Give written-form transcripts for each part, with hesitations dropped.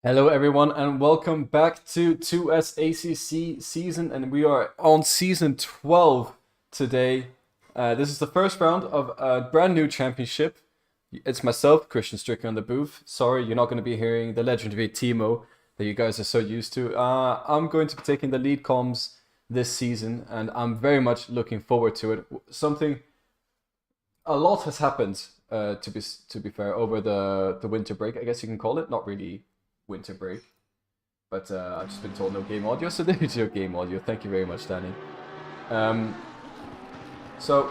Hello everyone and welcome back to 2S ACC season, and we are on season 12 today. This is the first round of a brand new championship. It's myself, Christian Stricker, on the booth. Sorry, you're not going to be hearing the legendary Timo that you guys are so used to. I'm going to be taking the lead comms this season, and I'm very much looking forward to it. A lot has happened, to be fair, over the winter break, I guess you can call it. Not really winter break, but I've just been told no game audio, so there's your game audio. Thank you very much, Danny. So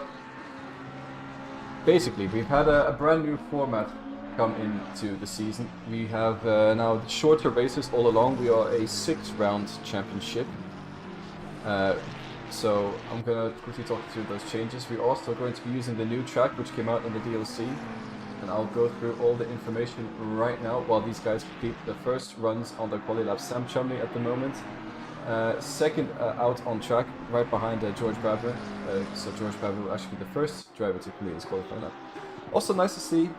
basically, we've had a brand new format come into the season. We have now shorter races all along. We are a 6-round championship. So I'm gonna quickly talk through those changes. We're also going to be using the new track which came out in the DLC, and I'll go through all the information right now while these guys complete the first runs on the quali lap. Sam Chumley at the moment, second out on track, right behind George Brabner. So George Brabner will actually be the first driver to complete this qualifying lap. Also nice to see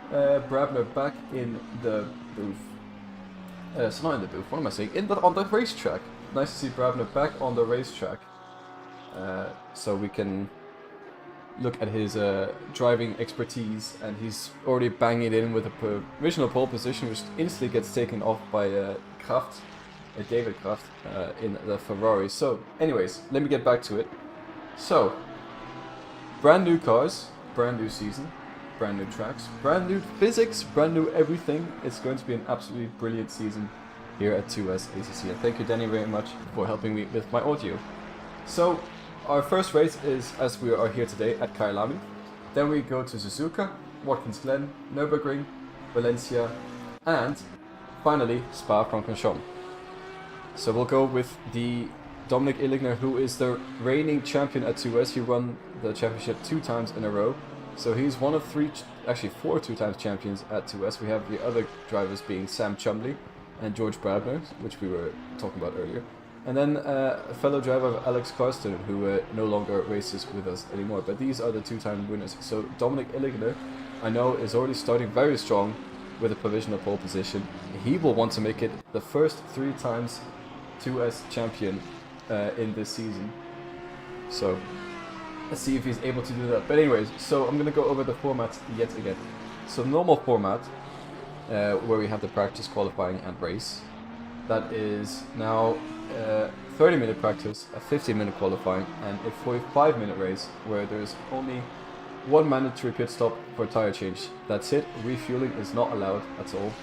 Brabner back in the booth. So not in the booth, what am I saying? On the racetrack. Nice to see Brabner back on the racetrack. So we can look at his driving expertise, and he's already banging it in with a provisional pole position, which instantly gets taken off by Kraft, David Kraft, in the Ferrari. So anyways, let me get back to it. So, brand new cars, brand new season, brand new tracks, brand new physics, brand new everything. It's going to be an absolutely brilliant season here at 2S ACC, and thank you, Danny, very much for helping me with my audio. So, our first race is, as we are here today, at Kyalami. Then we go to Suzuka, Watkins Glen, Nürburgring, Valencia, and finally Spa-Francorchamps. So we'll go with the Dominic Illigner, who is the reigning champion at 2S. He won the championship 2 times in a row. So he's one of 3, actually 4 2-times champions at 2S. We have the other drivers being Sam Chumley and George Brabner, which we were talking about earlier. And then a fellow driver, Alex Karsten, who no longer races with us anymore. But these are the 2-time winners. So Dominic Illigner, I know, is already starting very strong with a provisional pole position. He will want to make it the first 3 times 2S champion in this season. So let's see if he's able to do that. But anyways, so I'm going to go over the format yet again. So normal format, where we have the practice, qualifying, and race. That is now 30-minute practice, a 15-minute qualifying, and a 45-minute race where there's only 1 mandatory pit stop for tire change. That's it. Refueling is not allowed at all.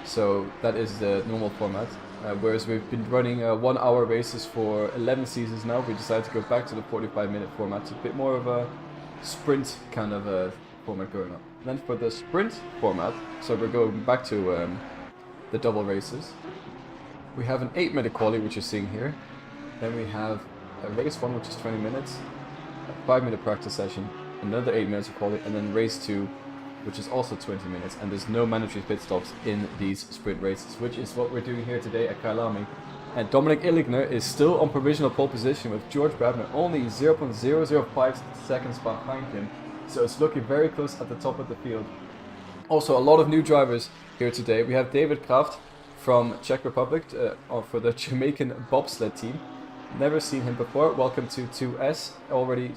So that is the normal format. Whereas we've been running 1-hour races for 11 seasons now, we decided to go back to the 45-minute format. It's a bit more of a sprint kind of a format going on. And then for the sprint format, so we're going back to the double races. We have an 8-minute quali, which you're seeing here. Then we have a race 1, which is 20 minutes, a 5-minute practice session, another 8 minutes of quali, and then race 2, which is also 20 minutes. And there's no mandatory pit stops in these sprint races, which is what we're doing here today at Kyalami. And Dominic Illigner is still on provisional pole position with George Brabner only 0.005 seconds behind him. So it's looking very close at the top of the field. Also, a lot of new drivers here today. We have David Kraft from Czech Republic for the Jamaican bobsled team. Never seen him before. Welcome to 2S. Already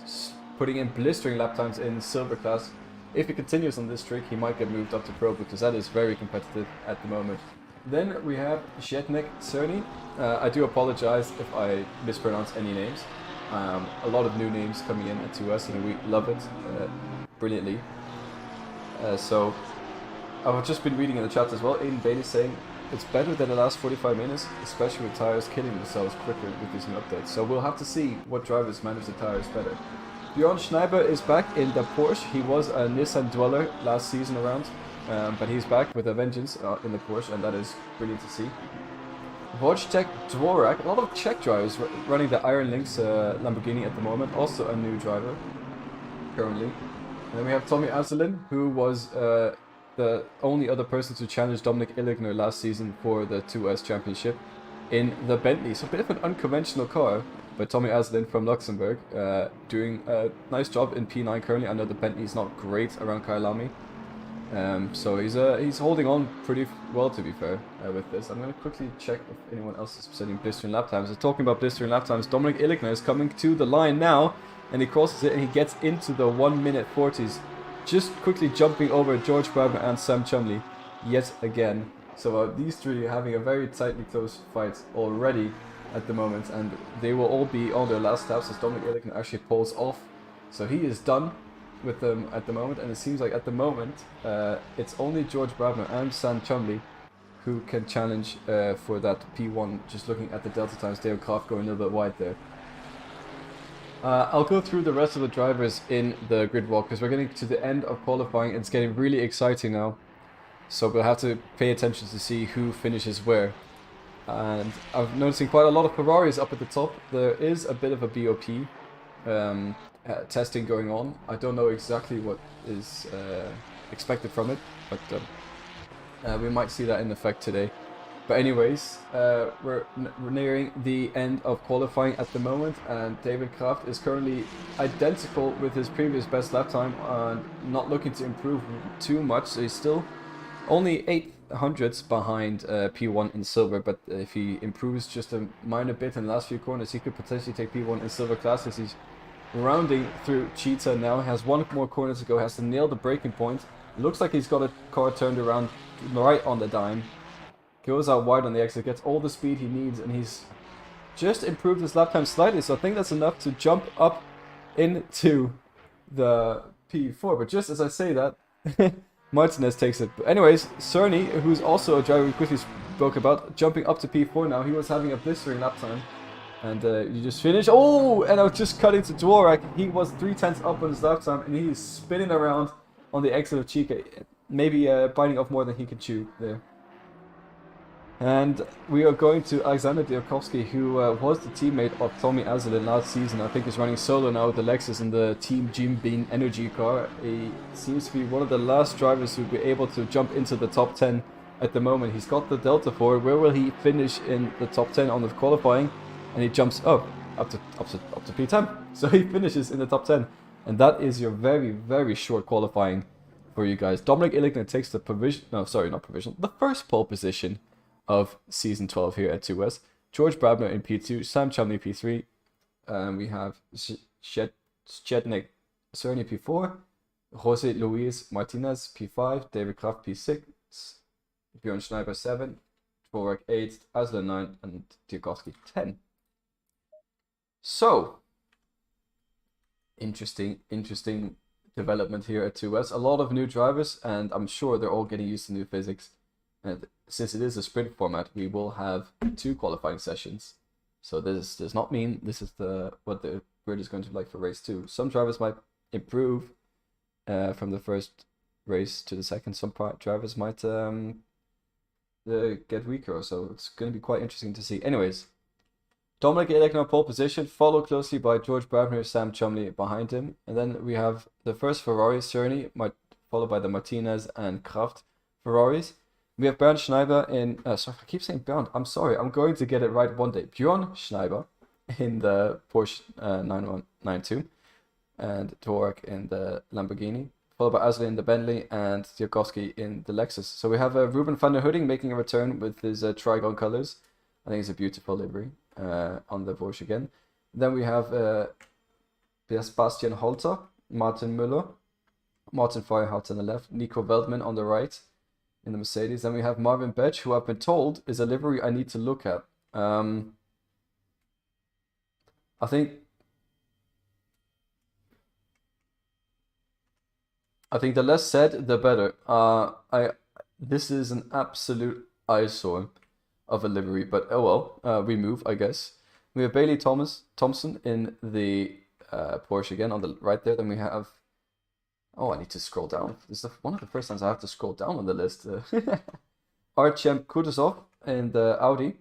putting in blistering lap times in silver class. If he continues on this streak, he might get moved up to pro, because that is very competitive at the moment. Then we have Zednek Cerny. I do apologize if I mispronounce any names. A lot of new names coming in at 2S, and we love it brilliantly. So I've just been reading in the chat as well. Aiden Bailey saying it's better than the last 45 minutes, especially with tires killing themselves quicker with these new updates. So we'll have to see what drivers manage the tires better. Bjorn Schneiber is back in the Porsche. He was a Nissan dweller last season around, but he's back with a vengeance in the Porsche, and that is brilliant to see. Wojciech Dvorak, a lot of Czech drivers running the Iron Lynx Lamborghini at the moment, also a new driver currently. And then we have Tommy Azulin, who was the only other person to challenge Dominic Illigner last season for the 2S Championship in the Bentley. So a bit of an unconventional car, but Tommy Azulin from Luxembourg doing a nice job in P9 currently. I know the Bentley is not great around Kyalami, So he's holding on pretty well, to be fair, with this. I'm going to quickly check if anyone else is setting blistering lap times. So talking about blistering lap times, Dominic Illichner is coming to the line now, and he crosses it and he gets into the 1 minute 40s, just quickly jumping over George Brabner and Sam Chumley yet again. So these three having a very tightly close fight already at the moment, and they will all be on their last laps as Dominic Illichner actually pulls off. So he is done with them at the moment, and it seems like at the moment it's only George Brabner and Sam Chumley who can challenge for that P1. Just looking at the delta times, Dale Kraft going a little bit wide there. I'll go through the rest of the drivers in the grid walk because we're getting to the end of qualifying. It's getting really exciting now, so we'll have to pay attention to see who finishes where. And I'm noticing quite a lot of Ferraris up at the top. There is a bit of a BOP testing going on. I don't know exactly what is expected from it, but we might see that in effect today. But anyways, we're nearing the end of qualifying at the moment, and David Kraft is currently identical with his previous best lap time and not looking to improve too much. So he's still only 800s behind P1 in silver, but if he improves just a minor bit in the last few corners, he could potentially take P1 in silver classes. He's rounding through Cheetah now, has one more corner to go, has to nail the braking point. Looks like he's got a car turned around right on the dime. Goes out wide on the exit, gets all the speed he needs, and he's just improved his lap time slightly, so I think that's enough to jump up into the P4. But just as I say that, Martinez takes it. But anyways, Cerny, who's also a driver we quickly spoke about, jumping up to P4 now. He was having a blistering lap time. And you just finish. Oh, and I was just cutting to Dvorak. He was 3/10 up on his lap time, and he's spinning around on the exit of Chica. Maybe biting off more than he can chew there. And we are going to Alexander Diakovsky, who was the teammate of Tommy Azalin last season. I think he's running solo now with the Lexus in the Team Jim Beam Energy car. He seems to be one of the last drivers who'll be able to jump into the top 10 at the moment. He's got the Delta 4. Where will he finish in the top 10 on the qualifying? And he jumps up to P10. So he finishes in the top 10. And that is your very, very short qualifying for you guys. Dominic Illichner takes the the first pole position of season 12 here at 2S. George Brabner in P2, Sam Chumley P3. We have Szczednik Cerny P4, Jose Luis Martinez P5, David Kraft P6, Björn Schneider 7, Dvorak 8, Aslan 9, and Diakovsky 10. So, interesting development here at 2S. A lot of new drivers, and I'm sure they're all getting used to new physics. And since it is a sprint format, we will have 2 qualifying sessions. So this does not mean this is what the grid is going to be like for race 2. Some drivers might improve from the first race to the second. Some drivers might get weaker, so it's going to be quite interesting to see. Anyways, Dominic Illichner pole position, followed closely by George Brabner, Sam Chumley behind him. And then we have the first Ferrari, Cerny, followed by the Martinez and Kraft Ferraris. We have Bernd Schneider in, sorry, I keep saying Bernd, I'm sorry, I'm going to get it right one day. Björn Schneider in the Porsche 992, and Dvorak in the Lamborghini, followed by Asli in the Bentley, and Diakovsky in the Lexus. So we have Ruben van der Hudding making a return with his Trigon colors. I think it's a beautiful livery on the Porsche again. Then we have Sebastian Holter, Martin Müller, Martin Feuerhardt on the left, Nico Veldman on the right, in the Mercedes. Then we have Marvin Betch, who I've been told is a livery I need to look at. I think the less said, the better. This is an absolute eyesore of a livery, but oh well, we move, I guess. We have Bailey Thompson in the Porsche again on the right there. Then we have, oh, I need to scroll down. This is one of the first times I have to scroll down on the list. Artem Kutuzov in the Audi.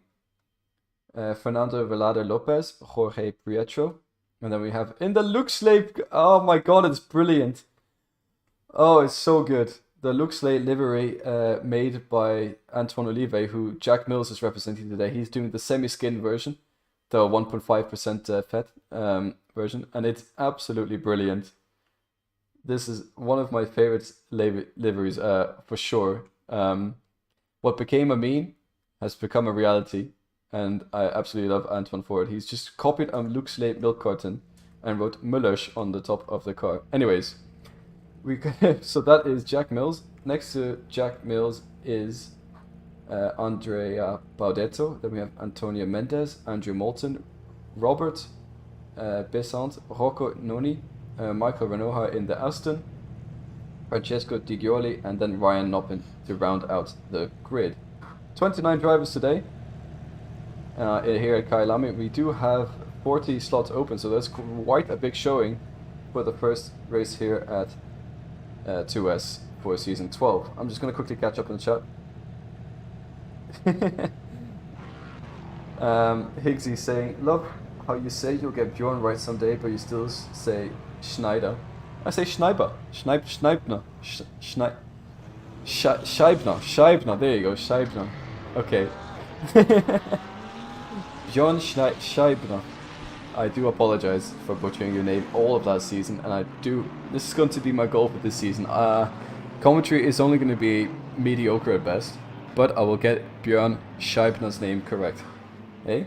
Fernando Velado Lopez, Jorge Prieto. And then we have in the Luxley, oh my god, it's brilliant. Oh, it's so good. The Luxley livery made by Antoine Olive, who Jack Mills is representing today. He's doing the semi-skin version, the 1.5% fat version, and it's absolutely brilliant. This is one of my favorite liveries, for sure. What became a meme has become a reality, and I absolutely love Antoine for it. He's just copied a Luke's milk carton and wrote Müllers on the top of the car. Anyways, so that is Jack Mills. Next to Jack Mills is Andrea Baudetto. Then we have Antonio Mendez, Andrew Moulton, Robert Besant, Rocco Noni, Michael Renoja in the Aston, Francesco Di Gioli, and then Ryan Noppin to round out the grid. 29 drivers today here at Kyalami. We do have 40 slots open, so that's quite a big showing for the first race here at 2S for season 12. I'm just going to quickly catch up in the chat. Higgsy saying, love how you say you'll get Bjorn right someday, but you still say Schneider. I say Schneiber. Scheibner. Scheibner. There you go, Scheibner. Okay. Bjorn Scheibner. I do apologize for butchering your name all of last season, and this is going to be my goal for this season. Commentary is only going to be mediocre at best, but I will get Bjorn Scheibner's name correct. Hey?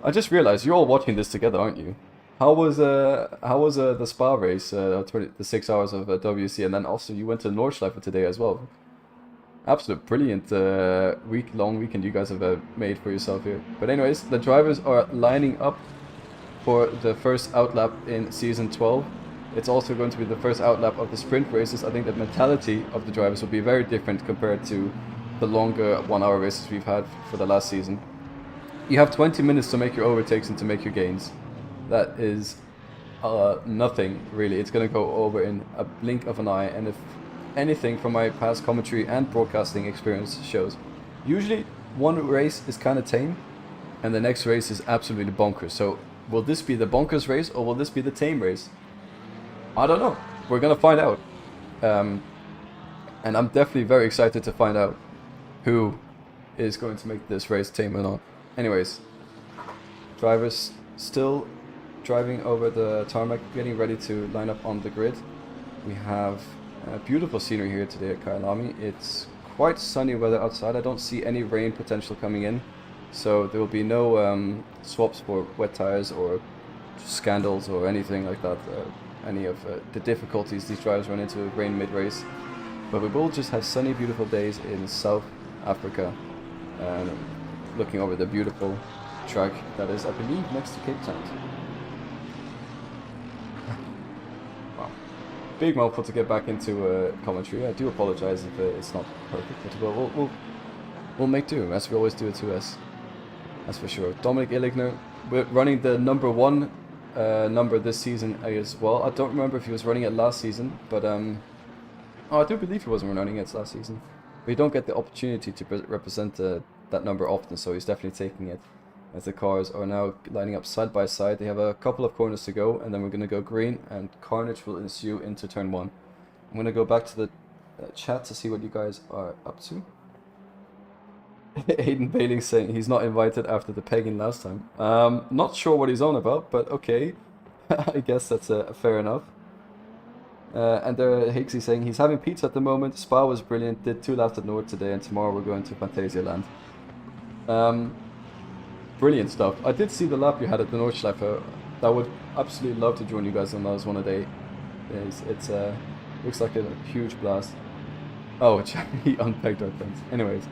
I just realized you're all watching this together, aren't you? How was the Spa race, the 6 hours of WC, and then also you went to Nordschleife today as well. Absolute brilliant long weekend you guys have made for yourself here. But anyways, the drivers are lining up for the first outlap in season 12. It's also going to be the first outlap of the sprint races. I think the mentality of the drivers will be very different compared to the longer 1 hour races we've had for the last season. You have 20 minutes to make your overtakes and to make your gains. That is nothing really. It's going to go over in a blink of an eye, and if anything from my past commentary and broadcasting experience shows, usually one race is kind of tame and the next race is absolutely bonkers. So will this be the bonkers race or will this be the tame race? I don't know. We're going to find out. And I'm definitely very excited to find out who is going to make this race tame or not. Anyways, drivers still driving over the tarmac, getting ready to line up on the grid. We have beautiful scenery here today at Kyalami. It's quite sunny weather outside. I don't see any rain potential coming in, so there will be no swaps for wet tires or scandals or anything like that. Any of the difficulties these drivers run into with rain mid-race. But we will just have sunny, beautiful days in South Africa, looking over the beautiful track that is, I believe, next to Cape Town. Wow. Big mouthful to get back into commentary. I do apologize if it's not perfect, but we'll make do, as we always do at 2S. That's for sure. Dominic Illigner, we're running the number 1 number this season as well. I don't remember if he was running it last season, but I do believe he wasn't running it last season. We don't get the opportunity to represent that number often, so he's definitely taking it. As the cars are now lining up side by side, they have a couple of corners to go, and then we're going to go green, and carnage will ensue into turn 1. I'm going to go back to the chat to see what you guys are up to. Aiden Bailey saying he's not invited after the pegging last time. Not sure what he's on about, but okay. I guess that's fair enough. And there Higgsy saying he's having pizza at the moment. Spa was brilliant, did 2 laps at North today, and tomorrow we're going to Phantasialand. Brilliant stuff. I did see the lap you had at the Nordschleife. I would absolutely love to join you guys on those one a day. It's looks like a huge blast. Oh, he unpegged our things. Anyways.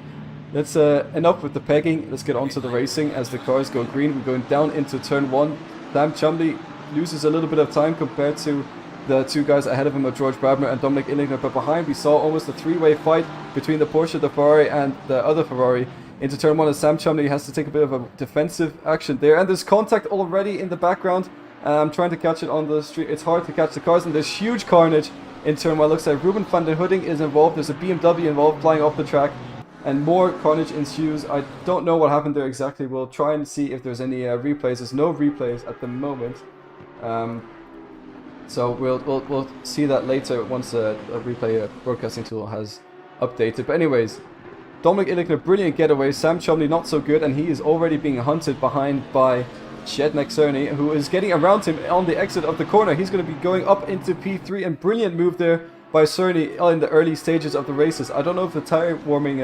Let's enough with the pegging. Let's get on to the racing as the cars go green. We're going down into turn 1. Sam Chumley loses a little bit of time compared to the 2 guys ahead of him, George Brabner and Dominic Illigner. But behind, we saw almost a 3-way fight between the Porsche, the Ferrari, and the other Ferrari into turn 1. And Sam Chumley has to take a bit of a defensive action there. And there's contact already in the background. I'm trying to catch it on the street. It's hard to catch the cars, and there's huge carnage in turn 1. Looks like Ruben van den Hudding is involved. There's a BMW involved, flying off the track. And more carnage ensues. I don't know what happened there exactly. We'll try and see if there's any replays. There's no replays at the moment. So we'll see that later once a replay broadcasting tool has updated. But anyways, Dominic Illigner, brilliant getaway. Sam Chumley not so good, and he is already being hunted behind by Shednek Cerny, who is getting around him on the exit of the corner. He's going to be going up into P3, and brilliant move there by Cerny in the early stages of the races. I don't know if the tire warming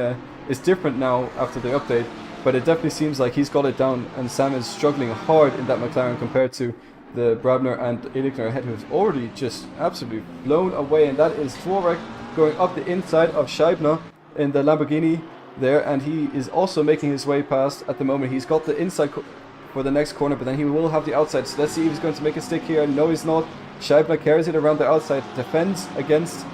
is different now after the update, but it definitely seems like he's got it down, and Sam is struggling hard in that McLaren compared to the Brabner and Elikner ahead, who's already just absolutely blown away. And that is Dvorak going up the inside of Scheibner in the Lamborghini there, and he is also making his way past at the moment. He's got the inside for the next corner, but then he will have the outside. So let's see if he's going to make a stick here. No, he's not. Scheibner carries it around the outside, defends against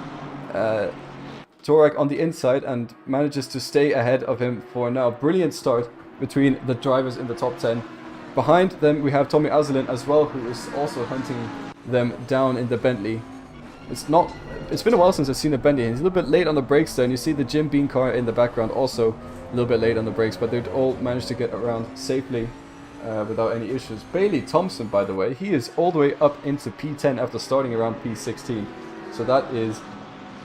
Dvorak on the inside, and manages to stay ahead of him for now. Brilliant start between the drivers in the top 10. Behind them we have Tommy Azelin as well, who is also hunting them down in the Bentley. It's been a while since I've seen a Bentley, and he's a little bit late on the brakes there, and you see the Jim Beam car in the background also a little bit late on the brakes, but they've all managed to get around safely without any issues. Bailey Thompson, by the way, he is all the way up into P10 after starting around P16, so that is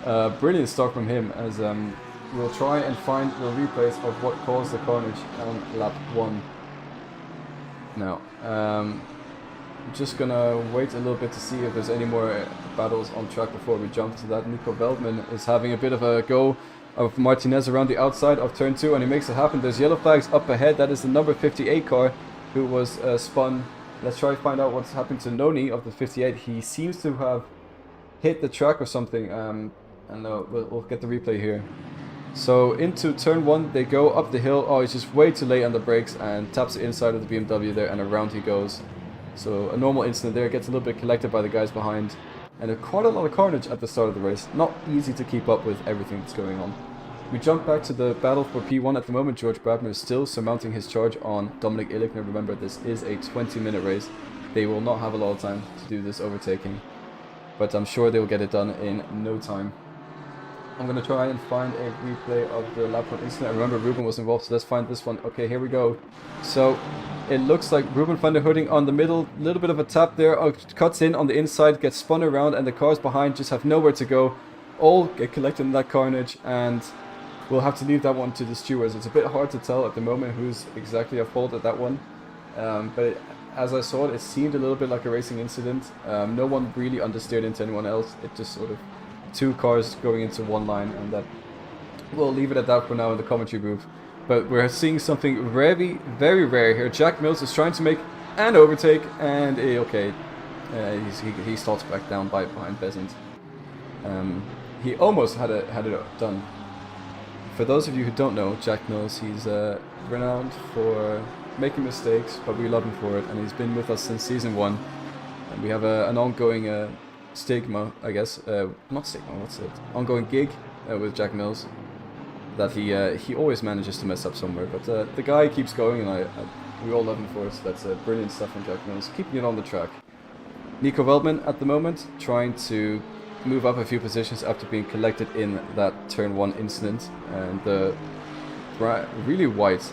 a brilliant start from him, as we'll try and find the replays of what caused the carnage on lap 1. Now, I'm just gonna wait a little bit to see if there's any more battles on track before we jump to that. Nico Veldman is having a bit of a go of Martinez around the outside of turn 2, and he makes it happen. There's yellow flags up ahead. That is the number 58 car who was spun. Let's try to find out what's happened to Noni of the 58. He seems to have hit the track or something, and we'll get the replay here. So into turn 1 they go up the hill. Oh, he's just way too late on the brakes and taps the inside of the BMW there, and around he goes. So a normal incident there, gets a little bit collected by the guys behind, and quite a lot of carnage at the start of the race. Not easy to keep up with everything that's going on. We jump back to the battle for P1 at the moment. George Brabner is still surmounting his charge on Dominic Elikner. Remember, this is a 20-minute race. They will not have a lot of time to do this overtaking, but I'm sure they'll get it done in no time. I'm going to try and find a replay of the lap 1 incident. I remember Ruben was involved, so let's find this one. Okay, here we go. So it looks like Ruben van der Hooding on the middle, little bit of a tap there, cuts in on the inside, gets spun around, and the cars behind just have nowhere to go. All get collected in that carnage, and we'll have to leave that one to the stewards. It's a bit hard to tell at the moment who's exactly at fault at that one. As I saw it, it seemed a little bit like a racing incident. No one really understeered into anyone else. It just sort of two cars going into one line, and that we'll leave it at that for now in the commentary booth. But we're seeing something very, very rare here. Jack Mills is trying to make an overtake, and he starts back down behind Besant. He almost had it done. For those of you who don't know, Jack Mills, he's renowned for making mistakes, but we love him for it, and he's been with us since season 1. And we have an ongoing stigma, I guess, not stigma, what's it? Ongoing gig with Jack Mills, that he always manages to mess up somewhere, but the guy keeps going, and we all love him for it. So that's brilliant stuff from Jack Mills, keeping it on the track. Nico Veldman at the moment trying to move up a few positions after being collected in that turn 1 incident, and the really white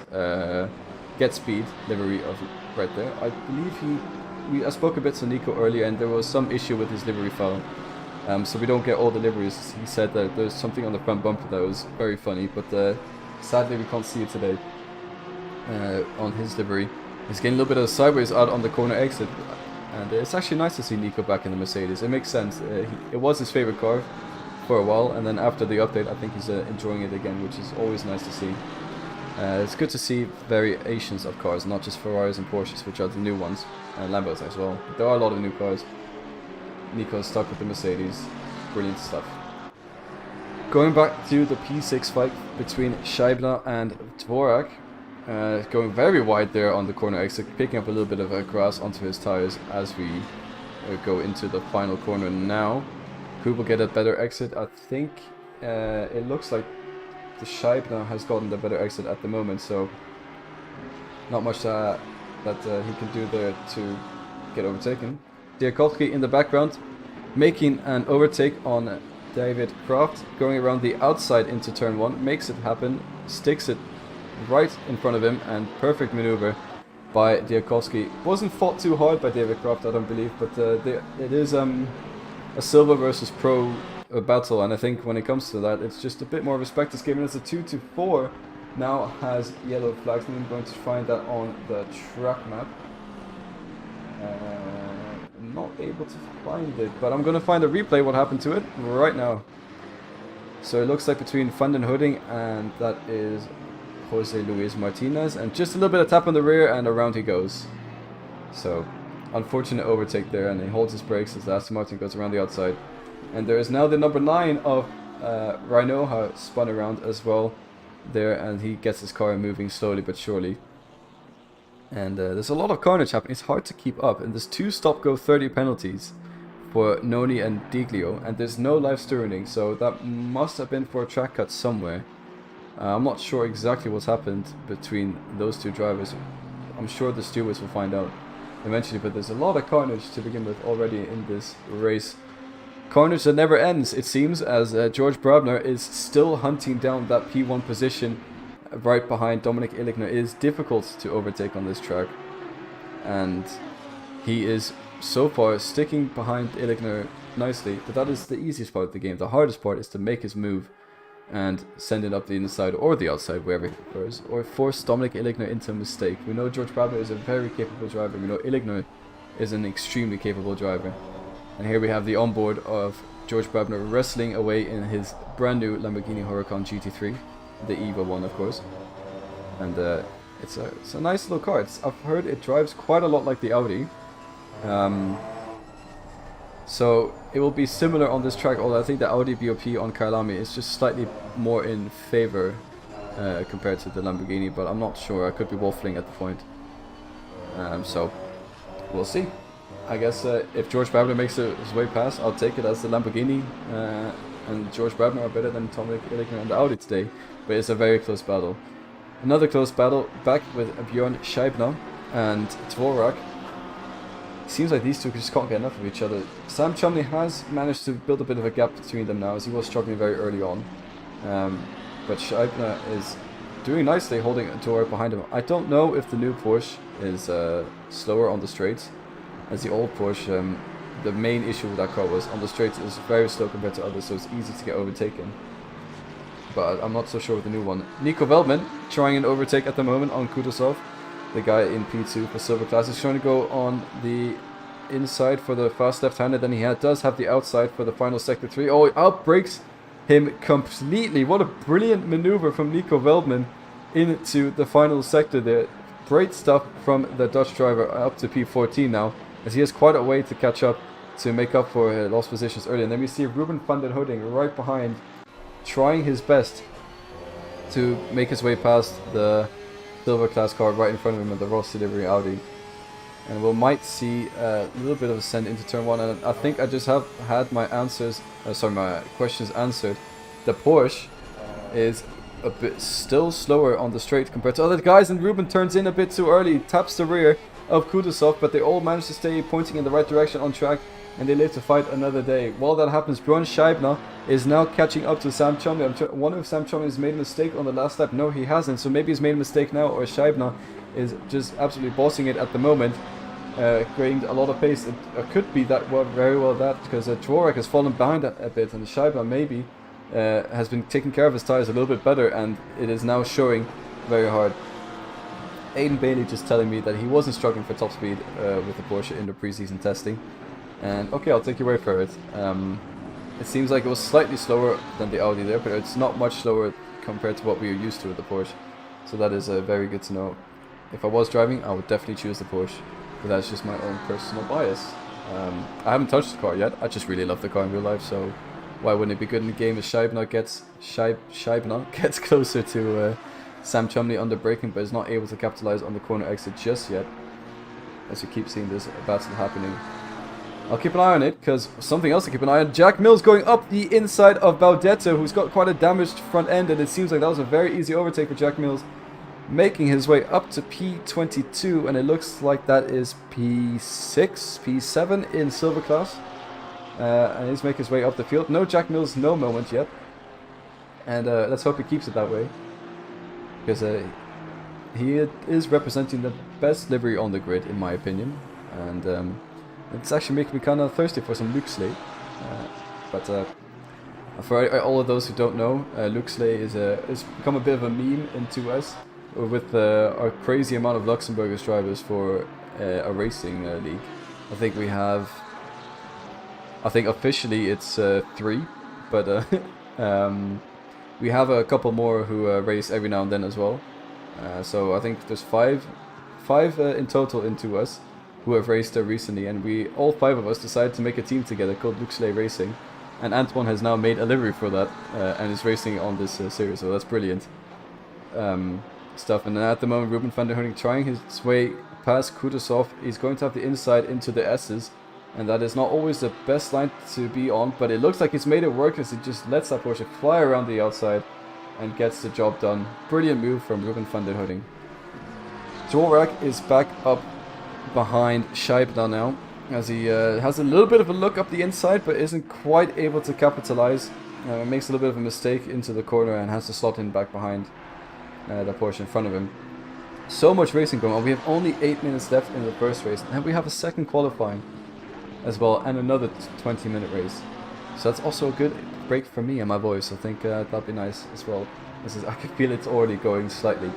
Get Speed livery of right there. I believe I spoke a bit to Nico earlier, and there was some issue with his livery file, so we don't get all the liveries. He said that there's something on the front bumper that was very funny, but sadly we can't see it today on his livery. He's getting a little bit of sideways out on the corner exit, and it's actually nice to see Nico back in the Mercedes. It makes sense. It was his favorite car for a while, and then after the update I think he's enjoying it again, which is always nice to see. It's good to see variations of cars, not just Ferraris and Porsches, which are the new ones, and Lambos as well. But there are a lot of new cars. Nico's stuck with the Mercedes. Brilliant stuff. Going back to the P6 fight between Scheibner and Dvorak. Going very wide there on the corner exit, picking up a little bit of grass onto his tires as we go into the final corner now. Who will get a better exit? I think it looks like the Scheibner has gotten the better exit at the moment, so not much that he can do there to get overtaken. Diakovsky in the background making an overtake on David Kraft, going around the outside into turn 1, makes it happen, sticks it right in front of him, and perfect maneuver by Diakovsky. Wasn't fought too hard by David Kraft, I don't believe, but it is a silver versus pro battle, and I think when it comes to that, it's just a bit more respect is given, as a 2-4 now has yellow flags, and I'm going to find that on the track map. Not able to find it, but I'm gonna find a replay what happened to it right now. So it looks like between Van Hooding and that is Jose Luis Martinez, and just a little bit of tap on the rear and around he goes. So unfortunate overtake there, and he holds his brakes as the Aston Martin goes around the outside. And there is now the number 9 of Rhinoha spun around as well there, and he gets his car moving slowly but surely. And there's a lot of carnage happening. It's hard to keep up, and there's 2 stop-go 30 penalties for Noni and Diglio, and there's no live steering, so that must have been for a track cut somewhere. I'm not sure exactly what's happened between those 2 drivers. I'm sure the stewards will find out eventually, but there's a lot of carnage to begin with already in this race. Carnage that never ends, it seems, as George Brabner is still hunting down that P1 position right behind Dominic Illigner. It is difficult to overtake on this track, and he is so far sticking behind Illigner nicely, but that is the easiest part of the game. The hardest part is to make his move and send it up the inside or the outside, wherever he prefers, or force Dominic Illigner into a mistake. We know George Brabner is a very capable driver. We know Illigner is an extremely capable driver. And here we have the onboard of George Brabner wrestling away in his brand new Lamborghini Huracan GT3. The EVA one, of course, and it's a nice little car. I've heard it drives quite a lot like the Audi, so it will be similar on this track. Although I think the Audi BOP on Kyalami is just slightly more in favor compared to the Lamborghini, but I'm not sure. I could be waffling at the point, so we'll see. I guess if George Brabner makes his way past, I'll take it as the Lamborghini. And George Brabner are better than Dominic Illigner and the Audi today, but it's a very close battle. Another close battle back with Björn Scheibner and Dvorak. Seems like these two just can't get enough of each other. Sam Chumley has managed to build a bit of a gap between them now, as he was struggling very early on. But Scheibner is doing nicely, holding Dvorak behind him. I don't know if the new Porsche is slower on the straights, as the old Porsche. The main issue with that car was on the straights it was very slow compared to others, so it's easy to get overtaken. But I'm not so sure with the new one. Nico Veldman trying an overtake at the moment on Kutuzov, the guy in P2 for Silver Class. He's trying to go on the inside for the fast left-hander, then he does have the outside for the final sector 3. Oh, he outbrakes him completely. What a brilliant maneuver from Nico Veldman into the final sector there. Great stuff from the Dutch driver up to P14 now, as he has quite a way to catch up to make up for lost positions earlier. And then we see Ruben van den Hooding right behind, trying his best to make his way past the silver class car right in front of him at the Ross delivery Audi. And we might see a little bit of a send into turn 1, and I think I just have had my my questions answered. The Porsche is a bit still slower on the straight compared to other guys, and Ruben turns in a bit too early, taps the rear of Kutuzov, but they all manage to stay pointing in the right direction on track, and they live to fight another day. While that happens, Björn Scheibner is now catching up to Sam Chumley. I wonder if Sam Chumley has made a mistake on the last lap. No, he hasn't, so maybe he's made a mistake now, or Scheibner is just absolutely bossing it at the moment, creating a lot of pace. It could be that very well that, because Dvorak has fallen behind a bit, and Scheibner maybe has been taking care of his tires a little bit better, and it is now showing very hard. Aiden Bailey just telling me that he wasn't struggling for top speed with the Porsche in the preseason testing, and okay, I'll take your word for it. It seems like it was slightly slower than the Audi there, but it's not much slower compared to what we are used to with the Porsche, so that is very good to know. If I was driving, I would definitely choose the Porsche, but that's just my own personal bias. I haven't touched the car yet. I just really love the car in real life, so why wouldn't it be good in the game? As Scheibner gets closer to Sam Chumley under braking, but is not able to capitalize on the corner exit just yet, as you keep seeing this battle happening. I'll keep an eye on it, because something else to keep an eye on. Jack Mills going up the inside of Baudetto, who's got quite a damaged front end, and it seems like that was a very easy overtake for Jack Mills, making his way up to P22, and it looks like that is P6, P7 in silver class. And he's making his way up the field. No Jack Mills, no moment yet, and let's hope he keeps it that way, because he is representing the best livery on the grid, in my opinion, and it's actually making me kind of thirsty for some Luke Slay. But for all of those who don't know, Luke Slay is become a bit of a meme in 2S with our crazy amount of Luxembourgish drivers for a racing league. I think we have, I think officially it's 3, but we have a couple more who race every now and then as well. So I think there's five in total into us who have raced recently, and all 5 of us decided to make a team together called Luxley Racing, and Antoine has now made a livery for that and is racing on this series, so that's brilliant stuff. And then at the moment Ruben van der Hoening trying his way past Kutuzov. He's going to have the inside into the S's, and that is not always the best line to be on, but it looks like he's made it work as he just lets that Porsche fly around the outside and gets the job done. Brilliant move from Ruben van der Hoening. Dvorak is back up behind Scheibner now, as he has a little bit of a look up the inside but isn't quite able to capitalize. Makes a little bit of a mistake into the corner and has to slot in back behind the Porsche in front of him. So much racing going on. We have only 8 minutes left in the first race, and we have a second qualifying as well, and another 20-minute race. So that's also a good break for me and my voice. I think that'll be nice as well. I can feel it's already going slightly.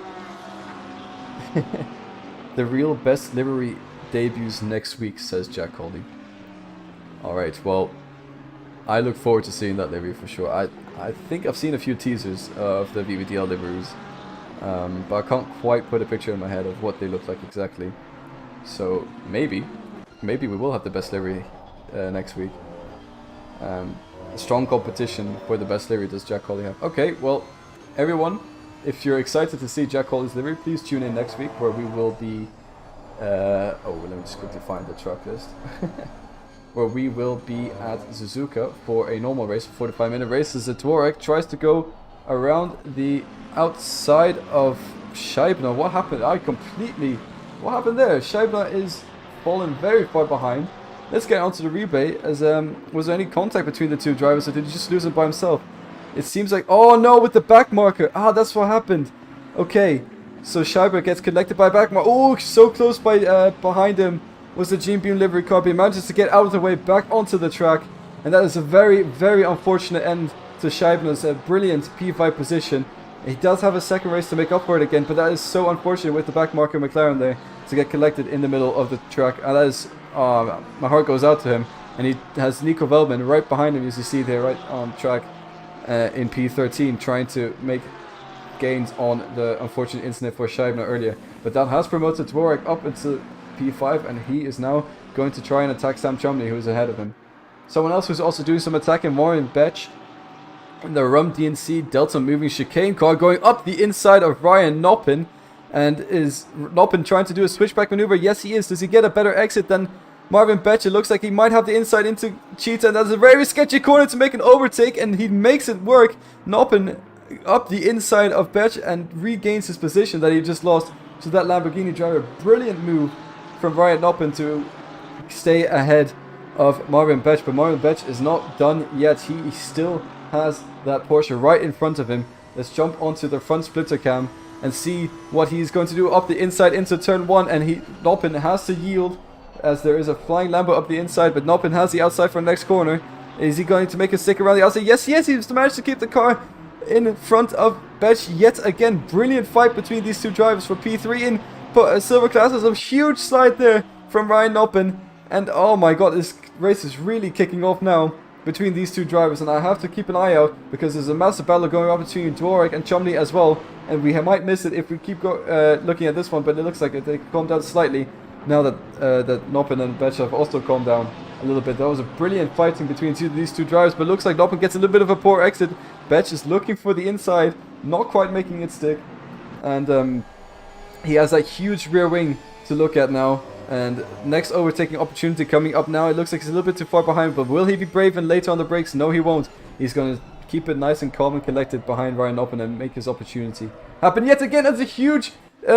The real best livery debuts next week, says Jack Coldy. Alright, well, I look forward to seeing that livery for sure. I think I've seen a few teasers of the VVDL liveries, but I can't quite put a picture in my head of what they look like exactly. So maybe we will have the best livery next week. A strong competition for the best livery does Jack Coldy have. Okay, well, everyone, if you're excited to see Jack Coldy's livery, please tune in next week where we will be... oh, let me just quickly find the track list. Where we will be at Suzuka for a normal race, a 45-minute race, as Dvorak tries to go around the outside of Scheibner. What happened? What happened there? Scheibner is fallen very far behind. Let's get onto the replay. As was there any contact between the two drivers, or did he just lose it by himself? It seems like... Oh no, with the back marker. Ah, that's what happened. Okay, so Scheibner gets collected by back marker. Oh, so close by behind him was the Gene Beam livery car. He manages to get out of the way back onto the track, and that is a very, very unfortunate end to Scheibner's brilliant P5 position. He does have a second race to make up for it again, but that is so unfortunate with the back marker McLaren there to get collected in the middle of the track. And that is, my heart goes out to him. And he has Nico Velman right behind him, as you see there, right on track in P13, trying to make gains on the unfortunate incident for Scheibner earlier. But that has promoted Dvorak up into P5, and he is now going to try and attack Sam Chumley, who is ahead of him. Someone else who's also doing some attacking, Maureen Betch, in the Rum DNC Delta moving chicane car, going up the inside of Ryan Noppin. And is Noppin trying to do a switchback maneuver? Yes, he is. Does he get a better exit than Marvin Betch? It looks like he might have the inside into Cheetah, and that's a very sketchy corner to make an overtake, and he makes it work. Noppin up the inside of Betch and regains his position that he just lost to that Lamborghini driver. Brilliant move from Ryan Noppin to stay ahead of Marvin Betch, but Marvin Betch is not done yet. He still has that Porsche right in front of him. Let's jump onto the front splitter cam and see what he's going to do up the inside into turn 1, and Noppin has to yield as there is a flying Lambo up the inside, but Noppin has the outside for the next corner. Is he going to make a stick around the outside? Yes, he's managed to keep the car in front of Betch yet again. Brilliant fight between these two drivers for P3 in silver classes. A huge slide there from Ryan Noppin, and oh my god, this race is really kicking off now between these two drivers, and I have to keep an eye out because there's a massive battle going on between Dvorak and Chumley as well, and we might miss it if we keep looking at this one, but it looks like they calm down slightly now that Noppin and Betch have also calmed down a little bit. That was a brilliant fighting between these two drivers, but it looks like Noppin gets a little bit of a poor exit. Betch is looking for the inside, not quite making it stick, and he has that huge rear wing to look at now. And next overtaking opportunity coming up now. It looks like he's a little bit too far behind, but will he be brave and later on the brakes? No, he won't. He's going to keep it nice and calm and collected behind Ryan Noppin and make his opportunity happen yet again. That's a huge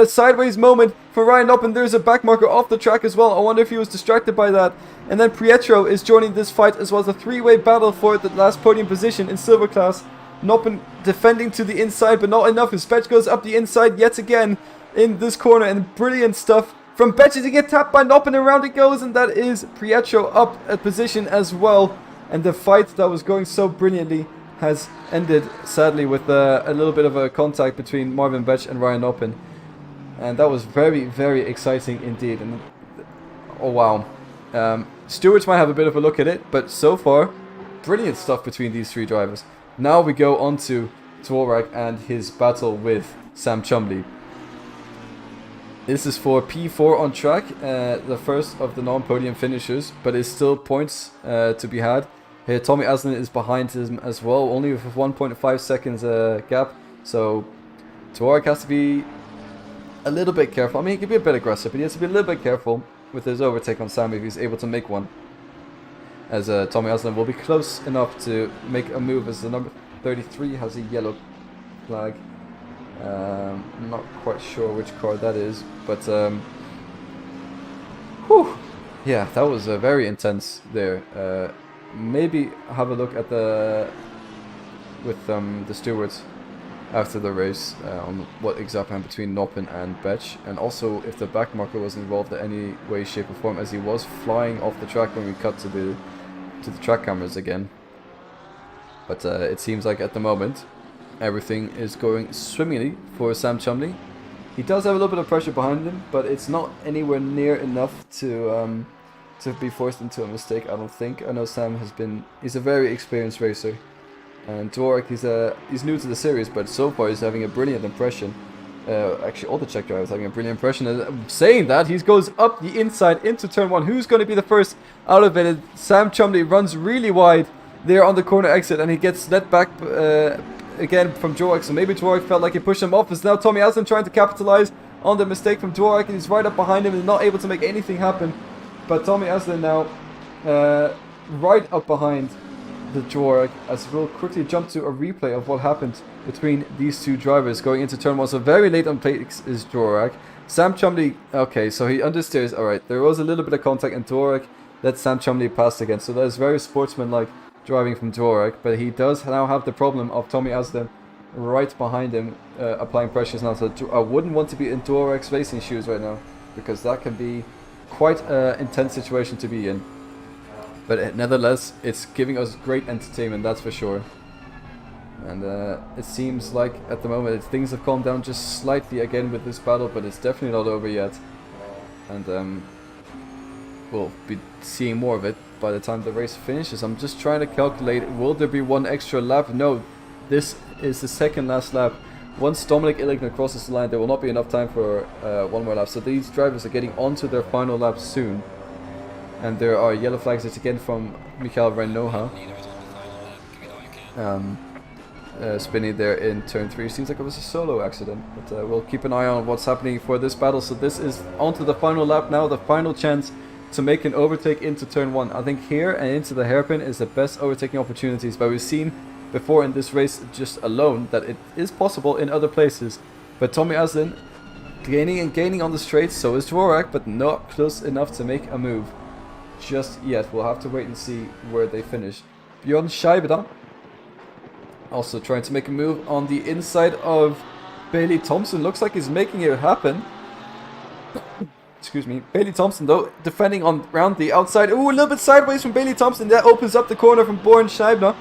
sideways moment for Ryan Noppin. There's a back marker off the track as well. I wonder if he was distracted by that. And then Pietro is joining this fight as well as a three-way battle for the last podium position in silver class. Noppin defending to the inside, but not enough. His Betch goes up the inside yet again in this corner, and brilliant stuff from Betch to get tapped by Noppin, and around it goes, and that is Pietro up a position as well. And the fight that was going so brilliantly has ended, sadly, with a little bit of a contact between Marvin Betch and Ryan Noppin. And that was very, very exciting indeed. And Oh, wow. Stewards might have a bit of a look at it, but so far, brilliant stuff between these three drivers. Now we go on to Dvorak and his battle with Sam Chumley. This is for P4 on track, the first of the non-podium finishers, but it's still points to be had. Here, Tommy Aslin is behind him as well, only with 1.5 seconds gap. So Dvorak has to be a little bit careful. I mean, he can be a bit aggressive, but he has to be a little bit careful with his overtake on Sam if he's able to make one. As Tommy Aslin will be close enough to make a move, as the number 33 has a yellow flag. I'm not quite sure which car that is, but whew, yeah, that was very intense there. Maybe have a look at the stewards after the race on what exactly happened between Noppen and Betch, and also if the back marker was involved in any way, shape or form, as he was flying off the track when we cut to the track cameras again. But it seems like at the moment everything is going swimmingly for Sam Chumley. He does have a little bit of pressure behind him, but it's not anywhere near enough to be forced into a mistake, I don't think. I know Sam he's a very experienced racer. And Dvorak, he's new to the series, but so far he's having a brilliant impression. Actually, all the Czech drivers having a brilliant impression. And saying that, he goes up the inside into turn 1. Who's going to be the first out of it? Sam Chumley runs really wide there on the corner exit, and he gets let back again from Dvorak. So maybe Dvorak felt like he pushed him off. It's now Tommy Aslin trying to capitalize on the mistake from Dvorak, and he's right up behind him and not able to make anything happen. But Tommy Aslin now right up behind the Dvorak, as we'll quickly jump to a replay of what happened between these two drivers going into turn 1. So very late on plates is Dvorak. Sam Chumley, okay, so he understeers. Alright, there was a little bit of contact and Dvorak let Sam Chumley pass again. So that is very sportsmanlike driving from Dvorak, but he does now have the problem of Tommy Aslin right behind him applying pressures now. So I wouldn't want to be in Dvorak's racing shoes right now, because that can be quite an intense situation to be in. But nevertheless, it's giving us great entertainment, that's for sure. And it seems like at the moment things have calmed down just slightly again with this battle, but it's definitely not over yet. And we'll be seeing more of it by the time the race finishes. I'm just trying to calculate, will there be one extra lap? No, this is the second last lap. Once Dominic Illigner crosses the line, there will not be enough time for one more lap. So these drivers are getting onto their final lap soon. And there are yellow flags yet again from Michael Reinoha. Spinning there in turn 3. Seems like it was a solo accident. But we'll keep an eye on what's happening for this battle. So this is onto the final lap now. The final chance to make an overtake into turn 1. I think here and into the hairpin is the best overtaking opportunities. But we've seen before in this race just alone that it is possible in other places. But Tommy Aslin gaining and gaining on the straights. So is Dvorak, but not close enough to make a move just yet. We'll have to wait and see where they finish. Bjorn Scheibeder also trying to make a move on the inside of Bailey Thompson. Looks like he's making it happen. Excuse me. Bailey Thompson though defending on around the outside. Ooh, a little bit sideways from Bailey Thompson. That opens up the corner from Bjorn Scheibeder,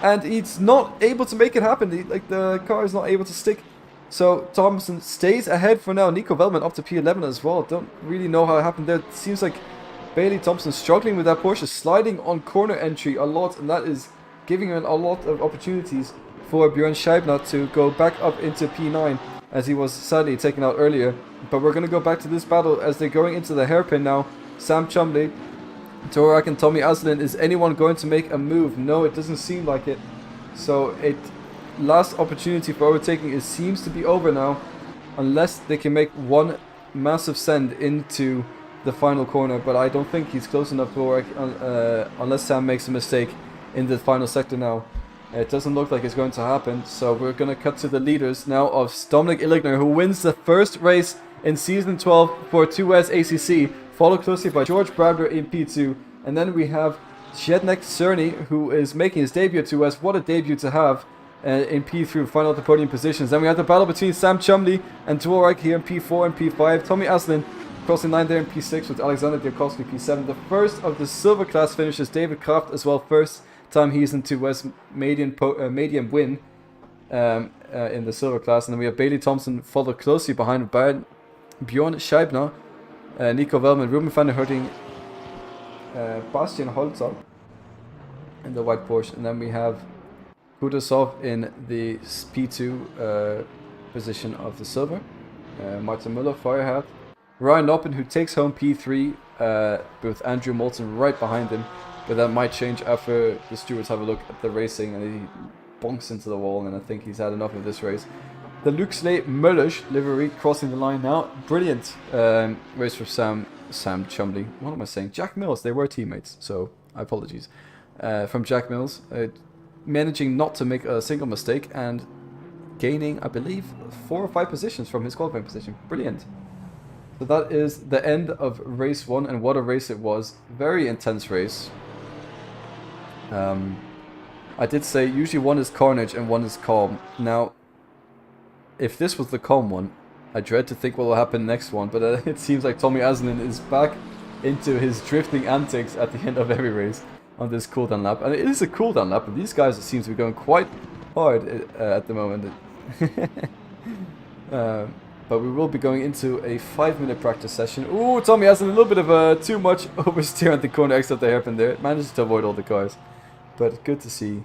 and he's not able to make it happen. The car is not able to stick. So Thompson stays ahead for now. Nico Velman up to P11 as well. Don't really know how it happened there. It seems like Bailey Thompson struggling with that Porsche, sliding on corner entry a lot, and that is giving him a lot of opportunities for Bjorn Scheibner to go back up into P9, as he was sadly taken out earlier. But we're going to go back to this battle as they're going into the hairpin now. Sam Chumley, Dvorak and Tommy Aslin. Is anyone going to make a move? No, it doesn't seem like it. So last opportunity for overtaking seems to be over now, unless they can make one massive send into the final corner. But I don't think he's close enough to unless Sam makes a mistake in the final sector now. It doesn't look like it's going to happen. So we're going to cut to the leaders now of Dominic Illigner, who wins the first race in season 12 for 2S ACC, followed closely by George Brabder in P2. And then we have Zdeněk Cerny, who is making his debut at 2S. What a debut to have in P3, final at the podium positions. Then we have the battle between Sam Chumley and Dvorak here in P4 and P5. Tommy Aslin crossing line there in P6 with Alexander Diakowski P7. The first of the silver class finishes, David Kraft as well. First time he's in 2S, medium win in the silver class. And then we have Bailey Thompson followed closely behind by Bjorn Scheibner. Nico Wellman, Ruben van der Hurting, Bastian Holzer in the white Porsche, and then we have Kudasov in the P2 position of the silver. Martin Muller, Firehat. Ryan Noppen, who takes home P3 with Andrew Moulton right behind him. But that might change after the stewards have a look at the racing and he bonks into the wall, and I think he's had enough of this race. The Luxley Mullers livery crossing the line now. Brilliant race for Sam Chumley. What am I saying? Jack Mills. They were teammates, so apologies. From Jack Mills. Managing not to make a single mistake and gaining, I believe, 4 or 5 positions from his qualifying position. Brilliant. So that is the end of race 1, and what a race it was. Very intense race. I did say usually one is carnage and one is calm. Now, if this was the calm one, I dread to think what will happen next one, but it seems like Tommy Aslin is back into his drifting antics at the end of every race on this cooldown lap. And it is a cooldown lap, but these guys seem to be going quite hard at the moment. But we will be going into a 5-minute practice session. Ooh, Tommy has a little bit of too much oversteer at the corner exit the hairpin there. Manages to avoid all the cars. But good to see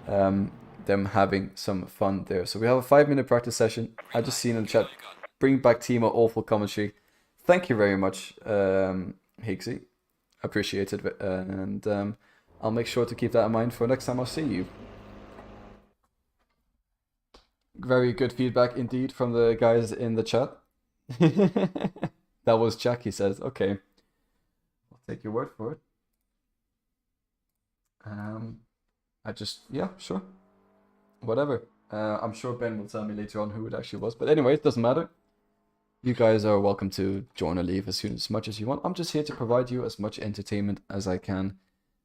them having some fun there. So we have a 5-minute practice session. I just seen in the chat, bring back Timo, awful commentary. Thank you very much, Higgsy. Appreciate it. And I'll make sure to keep that in mind for next time I see you. Very good feedback indeed from the guys in the chat. That was Jack, he says. Okay. I'll take your word for it. Yeah, sure. Whatever. I'm sure Ben will tell me later on who it actually was. But anyway, it doesn't matter. You guys are welcome to join or leave as much as you want. I'm just here to provide you as much entertainment as I can.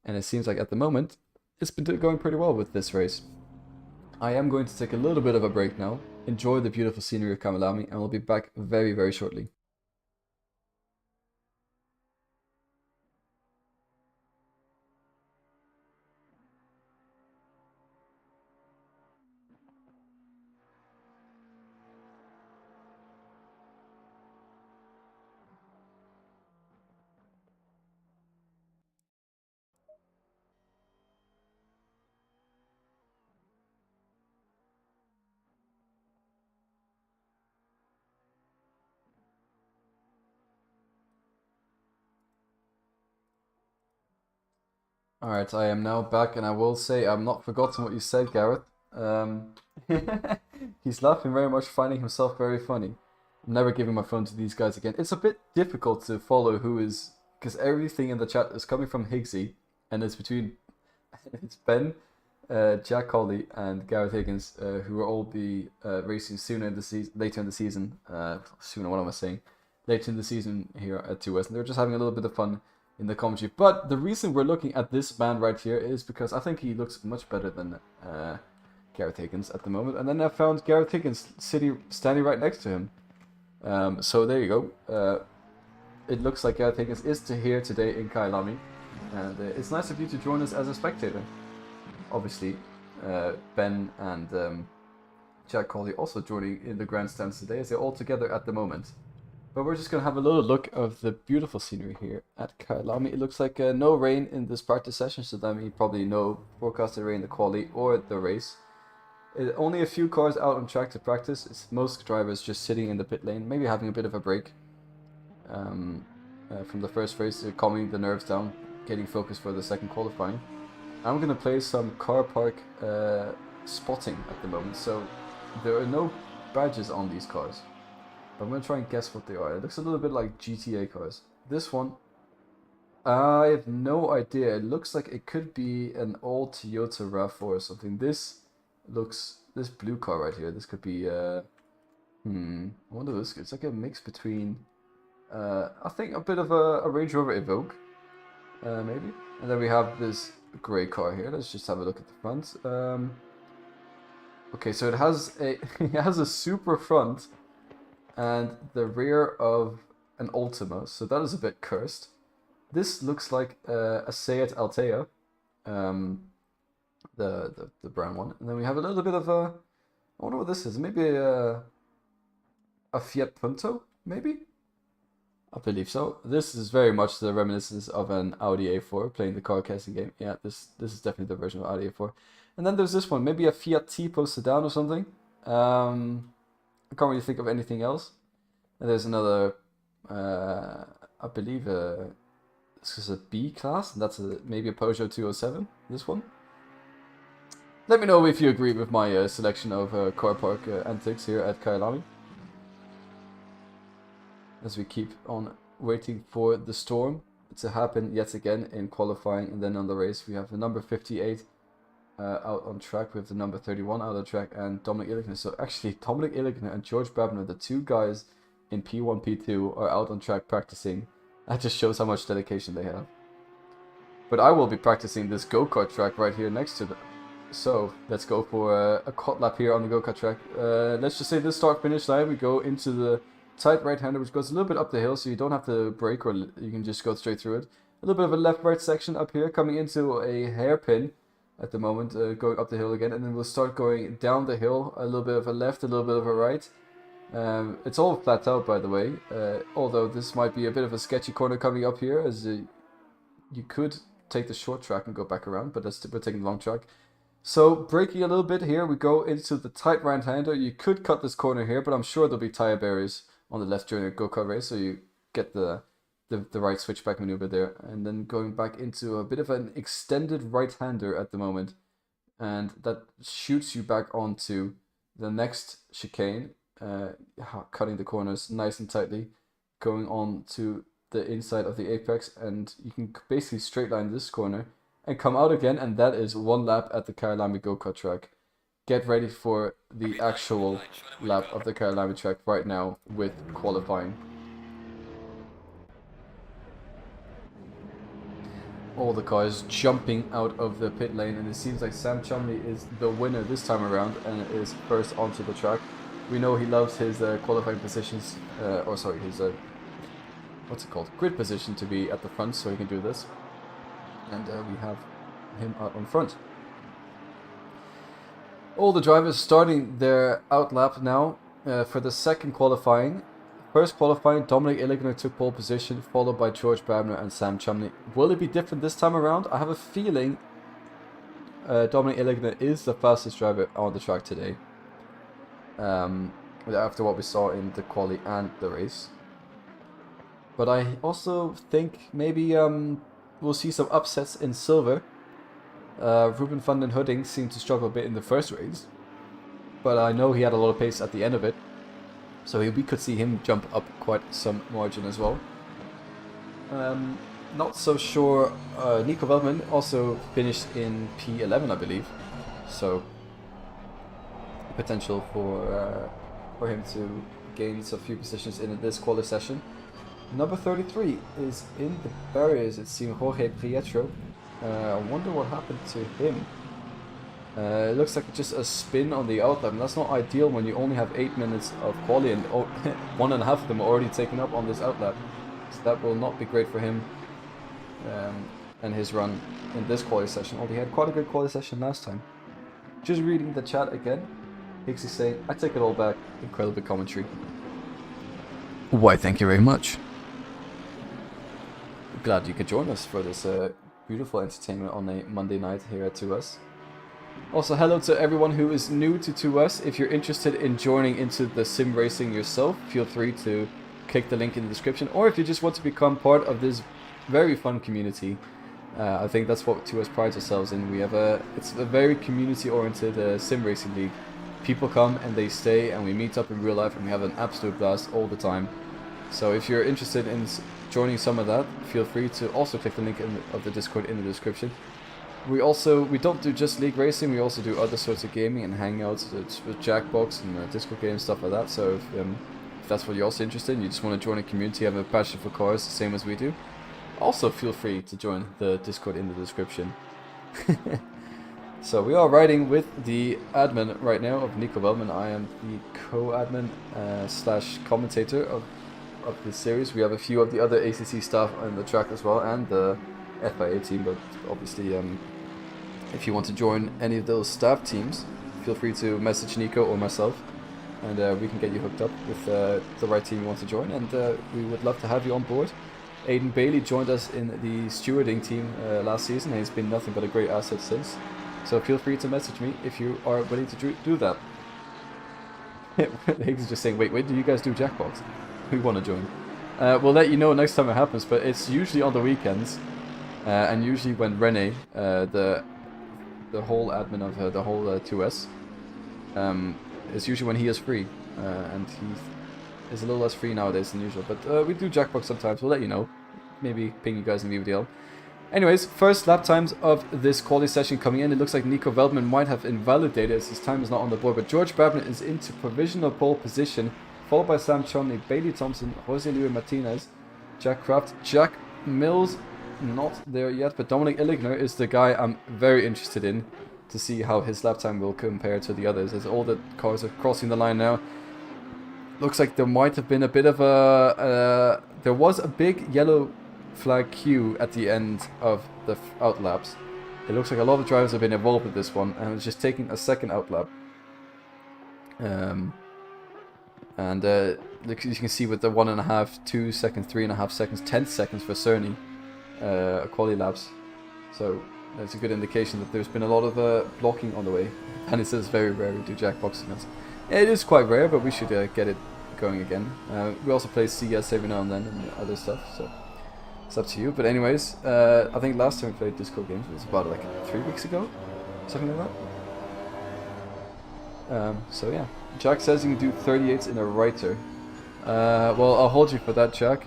And it seems like at the moment, it's been going pretty well with this race. I am going to take a little bit of a break now. Enjoy the beautiful scenery of Kyalami, and we'll be back very, very shortly. Alright, I am now back, and I will say I'm not forgotten what you said, Gareth. He's laughing very much, finding himself very funny. I'm never giving my phone to these guys again. It's a bit difficult to follow who is, because everything in the chat is coming from Higgsy, and it's between it's Ben, Jack Colley, and Gareth Higgins, who will all be racing sooner in the season, later in the season. Sooner, what am I saying? Later in the season here at 2S, and they're just having a little bit of fun in the commentary. But the reason we're looking at this man right here is because I think he looks much better than Gareth Higgins at the moment. And then I found Gareth Higgins standing right next to him. So there you go. It looks like Gareth Higgins is here today in Kyalami. And it's nice of you to join us as a spectator. Obviously, Ben and Jack Colley also joining in the grandstands today, as they're all together at the moment. But we're just going to have a little look of the beautiful scenery here at Kyalami. It looks like no rain in this practice session, so that means probably no forecasted rain in the quali or the race. Only a few cars out on track to practice. It's most drivers just sitting in the pit lane, maybe having a bit of a break from the first race, calming the nerves down, getting focused for the second qualifying. I'm going to play some car park spotting at the moment, so there are no badges on these cars. I'm going to try and guess what they are. It looks a little bit like GTA cars. This one, I have no idea. It looks like it could be an old Toyota RAV4 or something. This blue car right here, this could be, I wonder this, it's like a mix between, I think a bit of a Range Rover Evoque, maybe. And then we have this grey car here. Let's just have a look at the front. Okay, so it has a super front and the rear of an Ultima, so that is a bit cursed. This looks like a Seat Altea, the brown one, and then we have a little bit of a, I wonder what this is, maybe a Fiat Punto, maybe? I believe so. This is very much the reminiscence of an Audi A4 playing the car casting game. Yeah, this is definitely the version of Audi A4. And then there's this one, maybe a Fiat Tipo sedan or something. I can't really think of anything else. And there's another, I believe, this is a B class, and that's maybe a Peugeot 207, this one. Let me know if you agree with my selection of car park antics here at Kyalami. As we keep on waiting for the storm to happen yet again in qualifying, and then on the race we have the number 58 out on track with the number 31 out on track, and Dominic Illigner. So actually Dominic Illigner and George Brabner, the two guys in P1, P2, are out on track practicing. That just shows how much dedication they have. But I will be practicing this go-kart track right here next to them. So let's go for a quad lap here on the go-kart track. Let's just say this start-finish line, we go into the tight right-hander, which goes a little bit up the hill, so you don't have to brake, or you can just go straight through it. A little bit of a left-right section up here, coming into a hairpin at the moment, going up the hill again, and then we'll start going down the hill, a little bit of a left, a little bit of a right. It's all flat out, by the way, although this might be a bit of a sketchy corner coming up here, as you could take the short track and go back around, but we're taking the long track. So braking a little bit here, we go into the tight right-hander. You could cut this corner here, but I'm sure there'll be tire barriers on the left during a go-kart race, so you get the right switchback maneuver there. And then going back into a bit of an extended right-hander at the moment, and that shoots you back onto the next chicane, cutting the corners nice and tightly, going on to the inside of the apex, and you can basically straight line this corner and come out again, and that is one lap at the Kyalami go-kart track. Get ready for the actual lap of the Kyalami track right now with qualifying. All the cars jumping out of the pit lane, and it seems like Sam Chumley is the winner this time around and is first onto the track. We know he loves his qualifying positions, his what's it called? Grid position to be at the front, so he can do this. And we have him out on front. All the drivers starting their out lap now for the second qualifying. First qualifying, Dominic Illigner took pole position, followed by George Brabner and Sam Chumley. Will it be different this time around? I have a feeling Dominic Illigner is the fastest driver on the track today. After what we saw in the quali and the race. But I also think maybe we'll see some upsets in silver. Ruben van den Hudding seemed to struggle a bit in the first race, but I know he had a lot of pace at the end of it, so we could see him jump up quite some margin as well. Not so sure. Nico Veldman also finished in P11, I believe, so potential for him to gain a few positions in this quali session. Number 33 is in the barriers, it seems, Jorge Prietro. I wonder what happened to him. It looks like just a spin on the outlap, and that's not ideal when you only have 8 minutes of quali, and 1.5 of them are already taken up on this outlap. So that will not be great for him and his run in this quali session, although he had quite a good quali session last time. Just reading the chat again, Hixie saying, I take it all back, incredible commentary. Why, thank you very much. Glad you could join us for this beautiful entertainment on a Monday night here at 2S. Also, hello to everyone who is new to 2S. If you're interested in joining into the sim racing yourself, feel free to click the link in the description, or if you just want to become part of this very fun community, I think that's what 2S prides ourselves in. We have it's a very community-oriented sim racing league. People come and they stay, and we meet up in real life, and we have an absolute blast all the time. So if you're interested in joining some of that, feel free to also click the link of the Discord in the description. We don't do just league racing, we also do other sorts of gaming and hangouts with Jackbox and Discord games, stuff like that. So if that's what you're also interested in, you just want to join a community, have a passion for cars, the same as we do, also feel free to join the Discord in the description. So we are riding with the admin right now of Nico Veldman. I am the co-admin / commentator of this series. We have a few of the other ACC staff on the track as well, and the FIA team, but obviously if you want to join any of those staff teams, feel free to message Nico or myself. and we can get you hooked up with the right team you want to join, and we would love to have you on board. Aidan Bailey joined us in the stewarding team last season, and he's been nothing but a great asset since. So feel free to message me if you are willing to do that. Higgs is just saying, wait, do you guys do Jackbox? We want to join. We'll let you know next time it happens, but it's usually on the weekends, and usually when Rene, the whole admin of the whole 2S, is usually when he is free, and he is a little less free nowadays than usual. But we do Jackbox sometimes. We'll let you know. Maybe ping you guys in VVDL. Anyways, first lap times of this quality session coming in. It looks like Nico Veldman might have invalidated as his time is not on the board, but George Babner is into provisional pole position, followed by Sam Chomley, Bailey Thompson, Jose Luis Martinez, Jack Kraft, Jack Mills, not there yet, but Dominic Illigner is the guy I'm very interested in to see how his lap time will compare to the others, as all the cars are crossing the line now. Looks like there might have been a bit of a... there was a big yellow flag queue at the end of the outlaps. It looks like a lot of drivers have been involved with this one, and it's just taking a second outlap. Like you can see with the 1.5, 2 seconds, 3.5 seconds, 10 seconds for Cerny quality laps. So that's a good indication that there's been a lot of blocking on the way. And it says very rare we do jackboxing. It is quite rare, but we should get it going again. We also play CS every now and then and other stuff, so it's up to you. But anyways, I think last time we played Discord games was about like 3 weeks ago, something like that. So yeah, Jack says you can do 38s in a writer. Well, I'll hold you for that, Jack.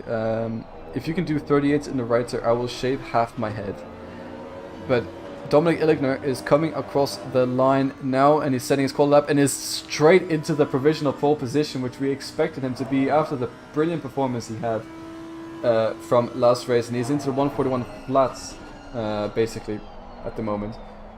If you can do 38s in a writer, I will shave half my head. But Dominic Illigner is coming across the line now, and he's setting his quality lap and is straight into the provisional pole position, which we expected him to be after the brilliant performance he had from last race. And he's into the 141 flats, basically, at the moment.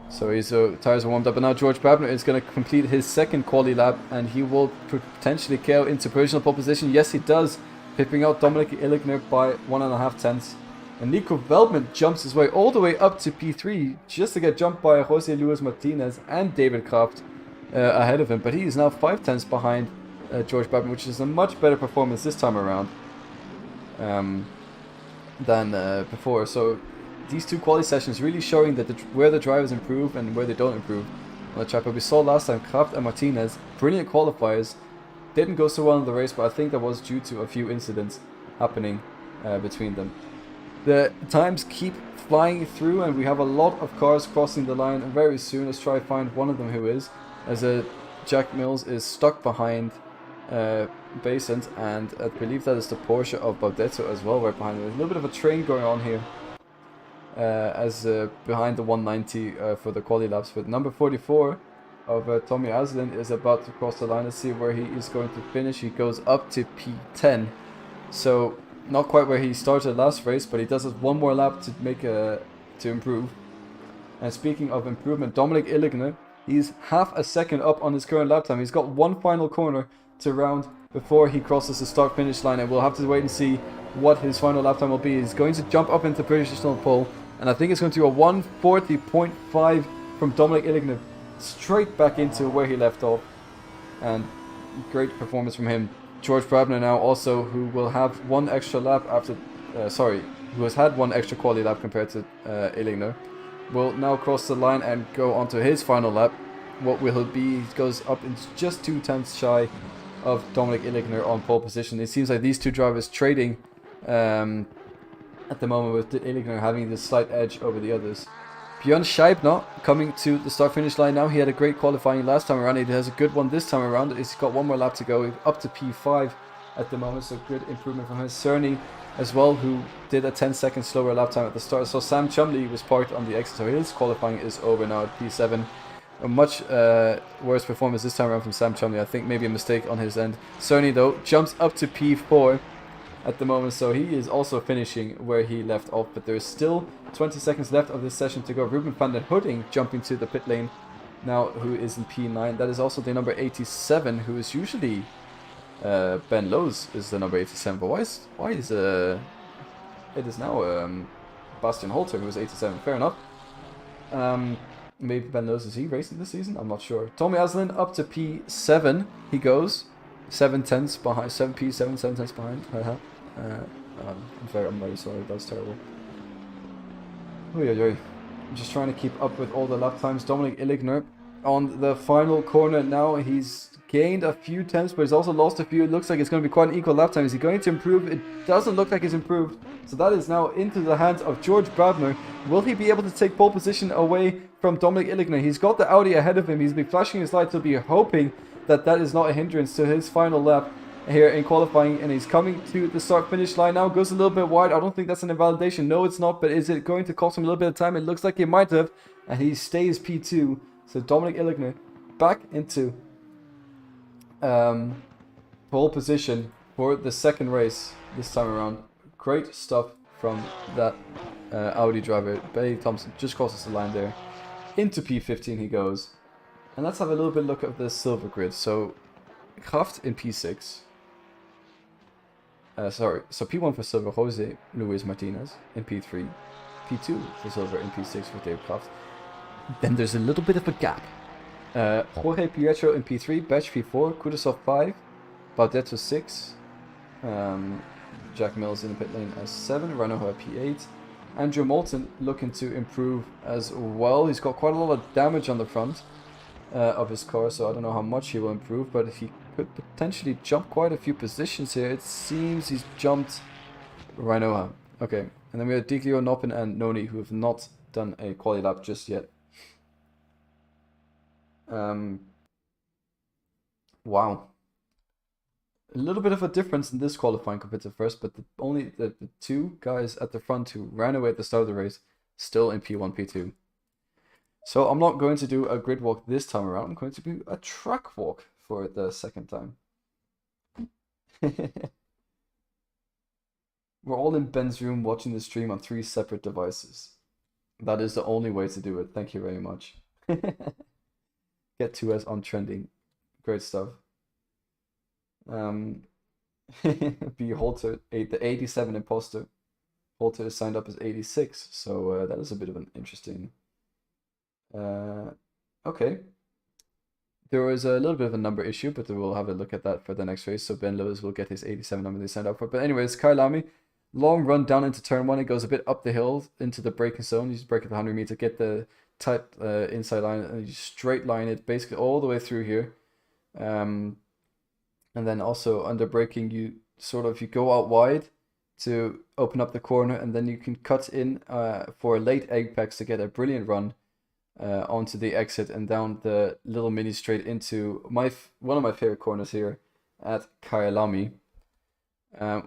So his tires are warmed up, and now George Babner is going to complete his second quali lap, and he will potentially KO into provisional pole position. Yes, he does, pipping out Dominic Illigner by 1.5 tenths. And Nico Veldman jumps his way all the way up to P3 just to get jumped by Jose Luis Martinez and David Kraft ahead of him. But he is now 5 tenths behind George Babner, which is a much better performance this time around than before. So these two quality sessions really showing that where the drivers improve and where they don't improve on the track. But we saw last time Kraft and Martinez, brilliant qualifiers, didn't go so well in the race, but I think that was due to a few incidents happening between them. The times keep flying through, and we have a lot of cars crossing the line very soon. Let's try to find one of them who is, as Jack Mills is stuck behind Basant, and I believe that is the Porsche of Baudetto as well right behind him. There's a little bit of a train going on here. As behind the 190 for the quali laps, but number 44 of Tommy Aslin is about to cross the line. Let's see where he is going to finish. He goes up to P10, so not quite where he started last race, but he does have one more lap to make to improve. And speaking of improvement, Dominic Illigner, he's half a second up on his current lap time. He's got one final corner to round before he crosses the start finish line, and we'll have to wait and see what his final lap time will be. He's going to jump up into provisional pole, and I think it's going to be a 140.5 from Dominic Illigner, straight back into where he left off. And great performance from him. George Brabner now also, who will have one extra lap after, who has had one extra quality lap compared to Illigner, will now cross the line and go onto his final lap. What will it be? He goes up in just 2 tenths shy of Dominic Illigner on pole position. It seems like these two drivers trading at the moment, with Illigner having this slight edge over the others. Björn Scheibner coming to the start finish line now. He had a great qualifying last time around. He has a good one this time around. He's got one more lap to go, up to P5 at the moment, so good improvement from his. Cerny as well, who did a 10-second slower lap time at the start. So Sam Chumley was parked on the exit, so his qualifying is over now at P7. A much worse performance this time around from Sam Chumley. I think maybe a mistake on his end. Cerny though jumps up to P4 at the moment, so he is also finishing where he left off, but there's still 20 seconds left of this session to go. Ruben van den Hudding jumping to the pit lane now, who is in P9. That is also the number 87, who is usually Ben Lowe's is the number 87, but why is it is now Bastian Holter, who is 87. Fair enough. Maybe Ben knows, is he racing this season? I'm not sure. Tommy Aslin up to P7. He goes 7/10 behind, 7P7, 7/10 behind. I'm very sorry. That's terrible. I'm just trying to keep up with all the lap times. Dominic Illigner on the final corner now. He's gained a few tenths, but he's also lost a few. It looks like it's going to be quite an equal lap time. Is he going to improve? It doesn't look like he's improved. So that is now into the hands of George Brabner. Will he be able to take pole position away from Dominic Illigner? He's got the Audi ahead of him. He's been flashing his lights. He'll be hoping that that is not a hindrance to his final lap here in qualifying, and he's coming to the start finish line now. Goes a little bit wide. I don't think that's an invalidation. No, it's not, but is it going to cost him a little bit of time? It looks like it might have, and he stays P2. So Dominic Illigner back into pole position for the second race this time around. Great stuff from that Audi driver. Bailey Thompson just crosses the line there. Into P15 he goes. And let's have a little bit look at the silver grid. So Kraft in P6. So P1 for silver, Jose Luis Martinez in P3. P2 for silver in P6 for Dave Kraft. Then there's a little bit of a gap. Jorge Pietro in P3, Batch P4, Kudasov 5, Baldetto 6, Jack Mills in the pit lane as 7, Ranoha P8, Andrew Moulton looking to improve as well. He's got quite a lot of damage on the front of his car, so I don't know how much he will improve, but he could potentially jump quite a few positions here. It seems he's jumped Ranoha. Okay, and then we have Diglio, Noppin and Noni who have not done a quali lap just yet. Wow. A little bit of a difference in this qualifying compared to first, but only the two guys at the front who ran away at the start of the race still in P1, P2. So I'm not going to do a grid walk this time around. I'm going to do a track walk for the second time. We're all in Ben's room watching the stream on 3 separate devices. That is the only way to do it. Thank you very much. Get 2S on trending. Great stuff. B Holter, the 87 imposter. Holter is signed up as 86, so that is a bit of an interesting. Okay. There was a little bit of a number issue, but we'll have a look at that for the next race. So Ben Lewis will get his 87 number they signed up for. But anyways, Kyalami, long run down into turn 1. It goes a bit up the hill into the braking zone. You just brake at the 100 meter, get the tight inside line, and you straight line it basically all the way through here. And then also under braking, you go out wide to open up the corner, and then you can cut in for a late apex to get a brilliant run onto the exit and down the little mini straight into one of my favorite corners here at Kyalami,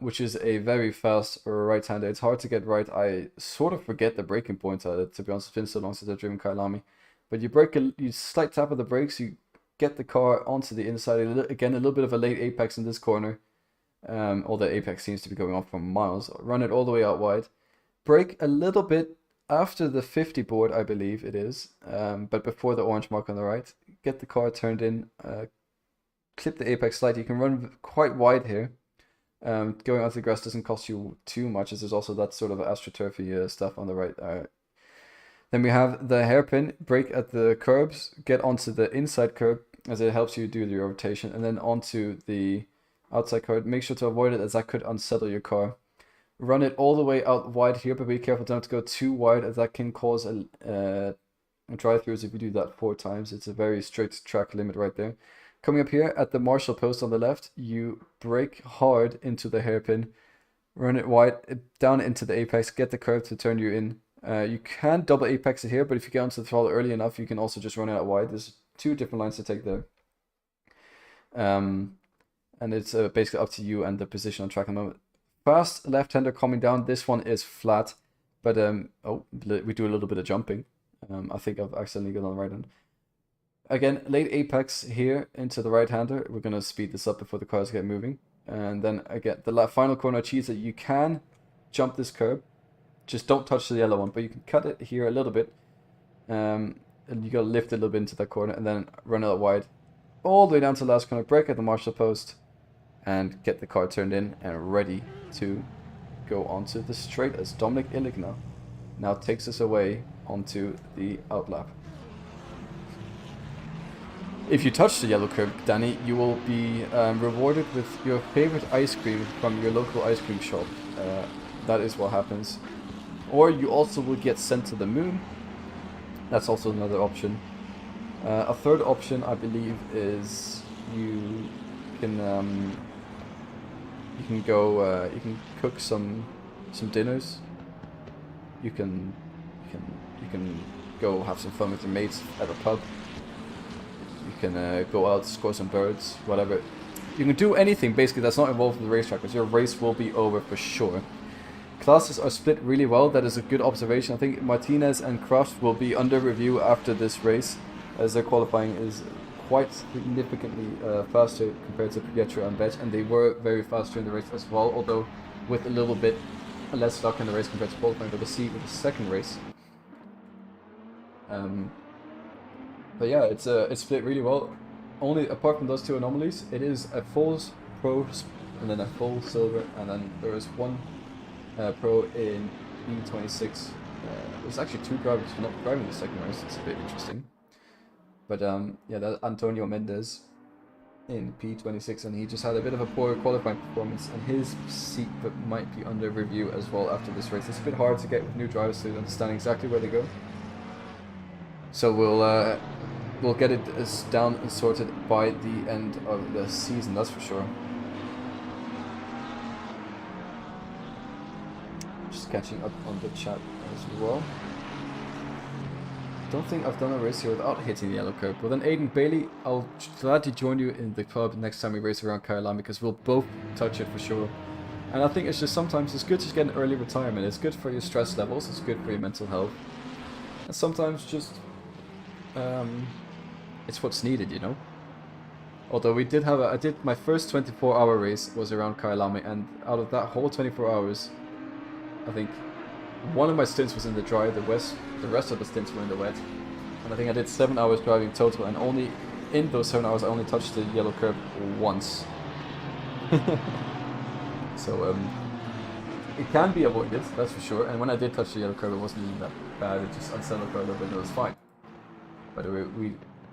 which is a very fast right-hander. It's hard to get right. I sort of forget the braking points at it, to be honest. It's been so long since I've driven Kyalami. But you slight tap of the brakes, you get the car onto the inside. Again, a little bit of a late apex in this corner. All the apex seems to be going off for miles. Run it all the way out wide. Brake a little bit after the 50 board, I believe it is, but before the orange mark on the right. Get the car turned in, clip the apex slightly. You can run quite wide here. Going onto the grass doesn't cost you too much, as there's also that sort of astroturfy stuff on the right. Then we have the hairpin, brake at the curbs, get onto the inside curb as it helps you do the rotation, and then onto the outside curb. Make sure to avoid it, as that could unsettle your car. Run it all the way out wide here, but be careful not to go too wide, as that can cause a drive-throughs if you do that 4 times. It's a very strict track limit right there. Coming up here at the marshal post on the left, you brake hard into the hairpin, run it wide, down into the apex, get the curve to turn you in. You can double apex it here, but if you get onto the throttle early enough, you can also just run it out wide. There's 2 different lines to take there. And it's basically up to you and the position on track at the moment. Fast left-hander coming down. This one is flat, but we do a little bit of jumping. I think I've accidentally gone on the right hand. Again, late apex here into the right-hander. We're going to speed this up before the cars get moving. And then again, the final corner achieves that you can jump this curb. Just don't touch the yellow one, but you can cut it here a little bit. And you got to lift it a little bit into that corner and then run it out wide. All the way down to the last corner, brake at the marshal post, and get the car turned in and ready to go onto the straight, as Dominic Illigner now takes us away onto the outlap. If you touch the yellow curb, Danny, you will be rewarded with your favorite ice cream from your local ice cream shop. That is what happens. Or you also will get sent to the moon. That's also another option. A third option, I believe, is you can go you can cook some dinners. You can go have some fun with your mates at a pub. You can go out, score some birds, whatever. You can do anything basically that's not involved in the racetrack, because your race will be over for sure. Classes are split really well. That is a good observation. I think Martinez and Kraft will be under review after this race, as their qualifying is quite significantly faster compared to Pietro and Bet, and they were very fast during the race as well, although with a little bit less luck in the race compared to qualifying. But we'll see with the second race. But yeah, it's split really well. Only apart from those two anomalies, it is a full pro and then a full silver, and then there is one pro in P26. There's actually two drivers not driving the second race. It's a bit interesting. But yeah, that's Antonio Mendez in P26, and he just had a bit of a poor qualifying performance, and his seat might be under review as well after this race. It's a bit hard to get with new drivers to understand exactly where they go. So we'll get it down and sorted by the end of the season, that's for sure. Just catching up on the chat as well. Don't think I've done a race here without hitting the yellow curb. Well then, Aiden Bailey, I'll gladly join you in the club next time we race around Kyalami, because we'll both touch it for sure. And I think it's just sometimes it's good to get an early retirement. It's good for your stress levels, it's good for your mental health. And sometimes just it's what's needed, you know. Although we did have I did my first 24-hour race was around Kyalami, and out of that whole 24 hours, I think one of my stints was in the dry, the rest of the stints were in the wet. And I think I did 7 hours driving total, and only in those 7 hours I only touched the yellow curb once. So it can be avoided, that's for sure. And when I did touch the yellow curb, it wasn't even that bad. It just unsettled quite a little bit, and it was fine. But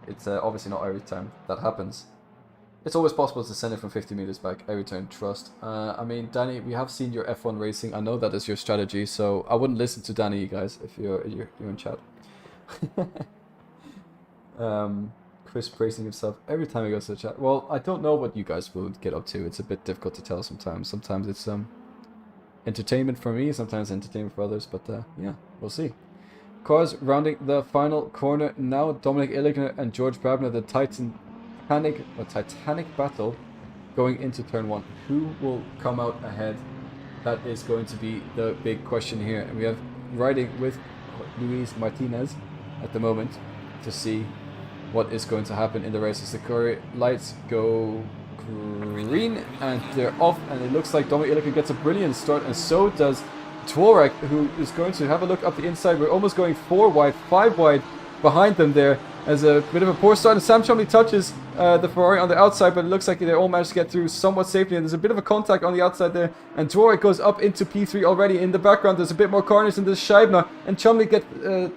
it's obviously not every time that happens. It's always possible to send it from 50 meters back every turn, trust. I mean, Danny, we have seen your F1 racing. I know that is your strategy, so I wouldn't listen to Danny, you guys, if you're in chat. Chris praising himself every time he goes to the chat. Well, I don't know what you guys will get up to. It's a bit difficult to tell sometimes. Sometimes it's entertainment for me, sometimes entertainment for others, but yeah, we'll see. Cars rounding the final corner now. Dominic Illigner and George Brabner, the Titanic battle going into turn 1. Who will come out ahead? That is going to be the big question here. And we have riding with Luis Martinez at the moment to see what is going to happen in the race. As the car lights go green and they're off, and it looks like Dominic Illigner gets a brilliant start, and so does Dvorak, who is going to have a look up the inside. We're almost going 4 wide, 5 wide behind them there, as a bit of a poor start. And Sam Chumley touches the Ferrari on the outside, but it looks like they all managed to get through somewhat safely. And there's a bit of a contact on the outside there, and Dvorak goes up into P3 already. In the background, there's a bit more carnage, and there's Scheibner and Chumley get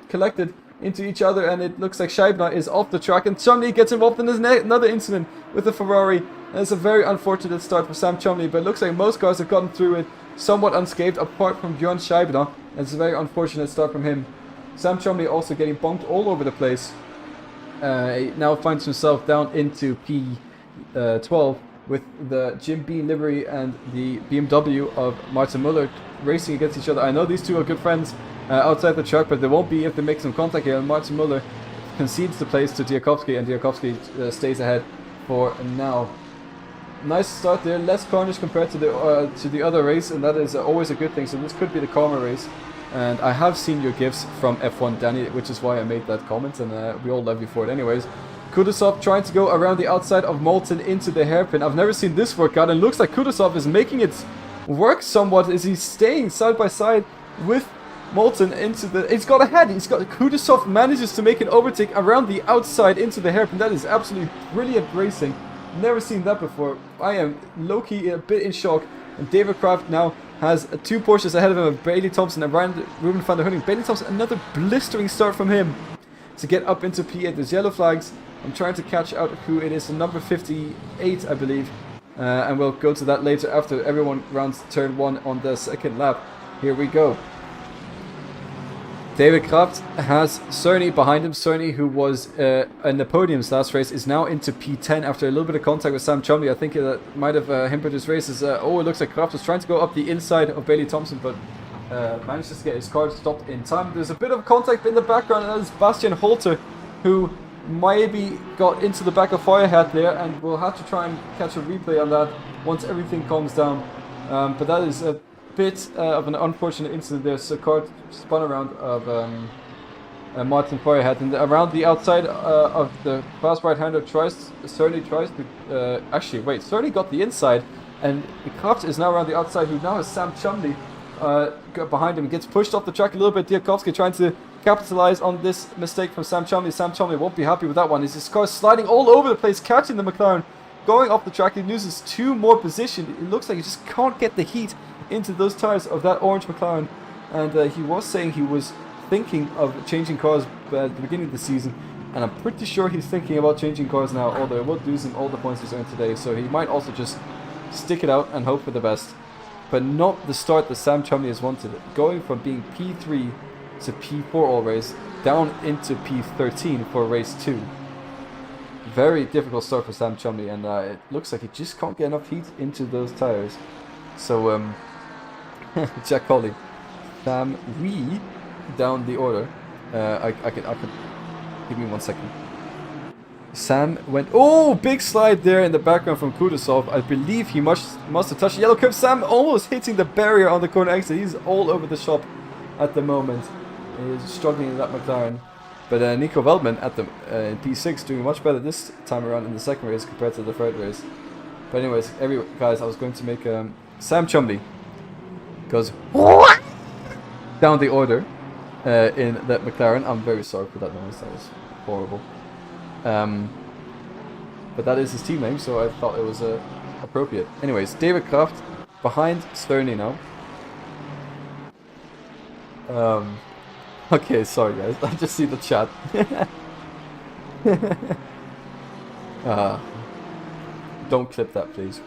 collected into each other, and it looks like Scheibner is off the track, and Chumley gets involved in another incident with the Ferrari. And it's a very unfortunate start for Sam Chumley, but it looks like most cars have gotten through it somewhat unscathed, apart from Björn Scheibner. And it's a very unfortunate start from him. Sam Chumley also getting bumped all over the place. He now finds himself down into P12 with the Jim Beam livery and the BMW of Martin Muller racing against each other. I know these two are good friends outside the track, but they won't be if they make some contact here. And Martin Muller concedes the place to Diakovsky, and Diakovsky stays ahead for now. Nice start there, less carnage compared to the other race, and that is always a good thing. So this could be the calmer race. And I have seen your gifts from F1, Danny, which is why I made that comment, and we all love you for it anyways. Kudasov trying to go around the outside of Moulton into the hairpin. I've never seen this work out, and it looks like Kudasov is making it work somewhat. Is he staying side by side with Moulton into the... He's got ahead. Kudasov manages to make an overtake around the outside into the hairpin. That is absolutely brilliant racing. Never seen that before. I am low-key a bit in shock. And David Kraft now has 2 Porsches ahead of him, of Bailey Thompson and Ruben van der Hunning. Bailey Thompson, another blistering start from him to get up into P8. There's yellow flags I'm trying to catch out who it is, number 58, I believe. And we'll go to that later after everyone rounds turn 1 on the second lap. Here we go. David Kraft has Cerny behind him. Cerny, who was in the podiums last race, is now into P10 after a little bit of contact with Sam Chumley. I think that might have hampered his races. It looks like Kraft was trying to go up the inside of Bailey Thompson, but manages to get his car stopped in time. There's a bit of contact in the background, and that is Bastian Holter, who maybe got into the back of Firehat there, and we'll have to try and catch a replay on that once everything calms down. But that is a bit of an unfortunate incident there. So car spun around of Martin Firehat, and around the outside of the fast right-hander Cerny tries to actually wait. Cerny got the inside, and Kraft is now around the outside, who now has Sam Chumley behind him. Gets pushed off the track a little bit. Diakovsky trying to capitalize on this mistake from Sam Chumley. Sam Chumley won't be happy with that one. His car sliding all over the place, catching the McLaren, going off the track. He loses 2 more position. It looks like he just can't get the heat into those tires of that orange McLaren. And he was saying he was thinking of changing cars at the beginning of the season, and I'm pretty sure he's thinking about changing cars now, although it will lose him all the points he's earned today. So he might also just stick it out and hope for the best. But not the start that Sam Chumley has wanted. Going from being P3 to P4 all race, down into P13 for race 2. Very difficult start for Sam Chumley, and it looks like he just can't get enough heat into those tires. So, Jack Colley, Sam Wee down the order. I could give me 1 second. Sam went, big slide there in the background from Kudasov. I believe he must have touched the yellow curve. Sam almost hitting the barrier on the corner exit. He's all over the shop at the moment. He's struggling in that McLaren. But Nico Veldman at the in P6 doing much better this time around in the second race compared to the third race. But anyways, guys, I was going to make Sam Chumley goes down the order in that McLaren. I'm very sorry for that noise. That was horrible. But that is his team name, so I thought it was appropriate. Anyways, David Kraft behind Cerny now. Okay, sorry guys, I just see the chat. Don't clip that, please.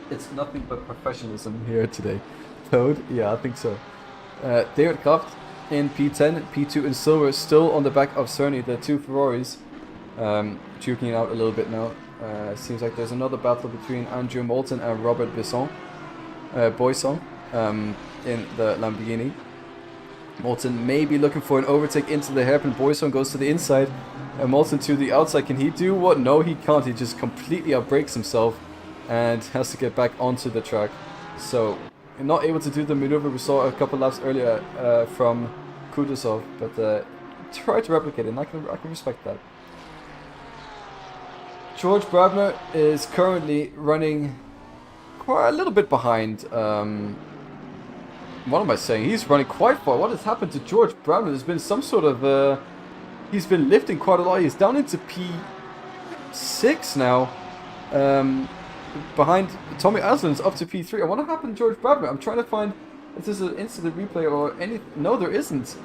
It's nothing but professionalism here today. Toad? Yeah, I think so. David Kraft in P10, P2 in silver, still on the back of Cerny, the 2 Ferraris. Duking it out a little bit now. Seems like there's another battle between Andrew Moulton and Robert Boisson in the Lamborghini. Moulton may be looking for an overtake into the hairpin. Boisson goes to the inside, and Moulton to the outside. Can he do what? No, he can't. He just completely outbrakes himself and has to get back onto the track. So, not able to do the maneuver we saw a couple laps earlier from Kudasov, but try to replicate it, and I can respect that. George Brabner is currently running quite a little bit behind. What am I saying? He's running quite far. What has happened to George Brabner? There's been some sort of he's been lifting quite a lot. He's down into P6 now. Behind Tommy Aslan's up to P3. I wonder what happened to George Brabner. I'm trying to find if there's an instant replay or any. No, there isn't.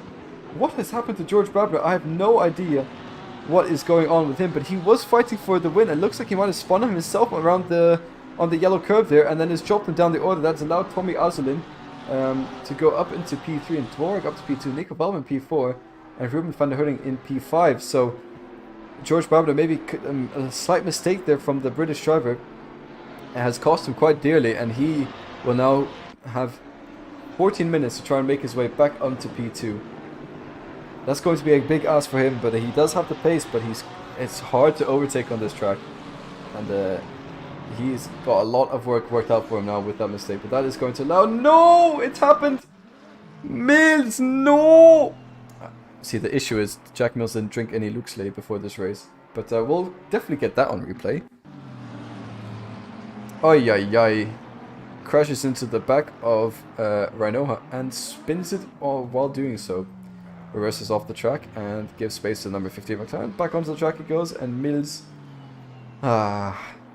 What has happened to George Brabner? I have no idea what is going on with him, but he was fighting for the win. It looks like he might have spun himself around on the yellow curve there, and then has dropped him down the order. That's allowed Tommy Aslin to go up into P3, and Dvorak up to P2, Nico Bellman P4, and Ruben van der Hudding in P5. So George Brabner, maybe a slight mistake there from the British driver has cost him quite dearly, and he will now have 14 minutes to try and make his way back onto P2. That's going to be a big ask for him, but he does have the pace, but it's hard to overtake on this track. And he's got a lot of work worked out for him now with that mistake, but that is going to allow... No! It happened! Mills, no! See, the issue is Jack Mills didn't drink any Luxley before this race, but we'll definitely get that on replay. Ay ay ay. Crashes into the back of Rhinoha and spins it while doing so. Reverses off the track and gives space to number 15 McLaren. Back onto the track it goes, and Mills...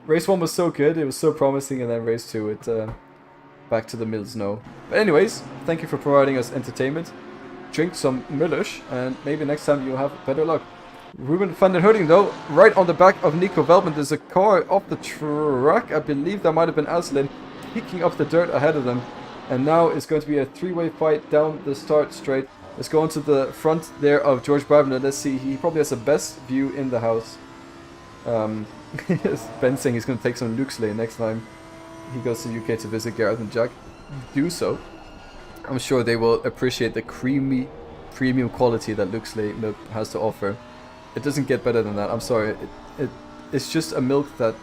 Race 1 was so good, it was so promising, and then race 2 it back to the Mills no. But anyways, thank you for providing us entertainment. Drink some Miller's, and maybe next time you'll have better luck. Ruben van der Hooding though, right on the back of Nico Veltman. There's a car off the track. I believe that might have been Aslan kicking up the dirt ahead of them. And now it's going to be a three-way fight down the start straight. Let's go onto the front there of George Brabner. Let's see, he probably has the best view in the house. Ben saying he's going to take some Luxley next time he goes to UK to visit Gareth and Jack. Do so. I'm sure they will appreciate the creamy premium quality that Luxley milk has to offer. It doesn't get better than that. I'm sorry. It's just a milk that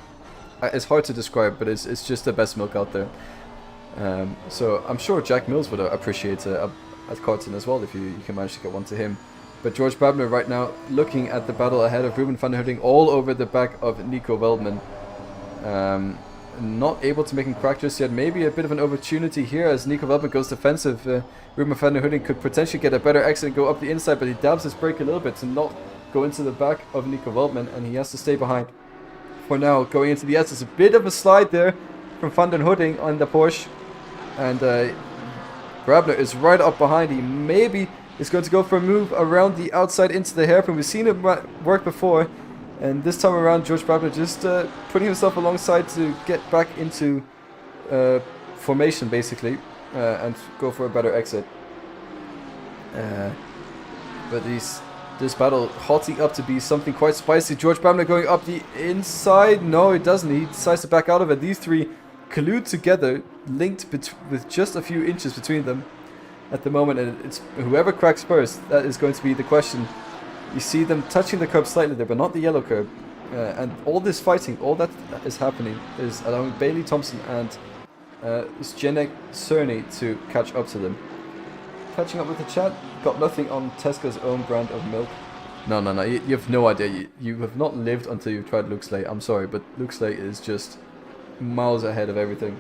it's hard to describe, but it's just the best milk out there. So I'm sure Jack Mills would appreciate it at Carton as well if you can manage to get one to him. But George Brabner right now looking at the battle ahead of Ruben van der Hooding all over the back of Nico Veltman. Not able to make him crack just yet. Maybe a bit of an opportunity here as Nico Veltman goes defensive. Ruben van der Hooding could potentially get a better exit and go up the inside, but he dabs his brake a little bit to not go into the back of Nico Veltman, and he has to stay behind for now. Going into the S, there's a bit of a slide there from Van den Hooding on the Porsche, and Brabner is right up behind. He maybe is going to go for a move around the outside into the hairpin. We've seen it work before, and this time around George Brabner just putting himself alongside to get back into formation basically, and go for a better exit. But this battle hotting up to be something quite spicy. George Brabner going up the inside. No, it doesn't. He decides to back out of it. These three collude together, linked with just a few inches between them at the moment. And it's whoever cracks first, that is going to be the question. You see them touching the curb slightly there, but not the yellow curb. And all this fighting, all that is happening is allowing Bailey Thompson and Zdeněk Cerny to catch up to them. Catching up with the chat, got nothing on Tesco's own brand of milk. No, you have no idea. You have not lived until you've tried Luxley. I'm sorry, but Luxley is just miles ahead of everything.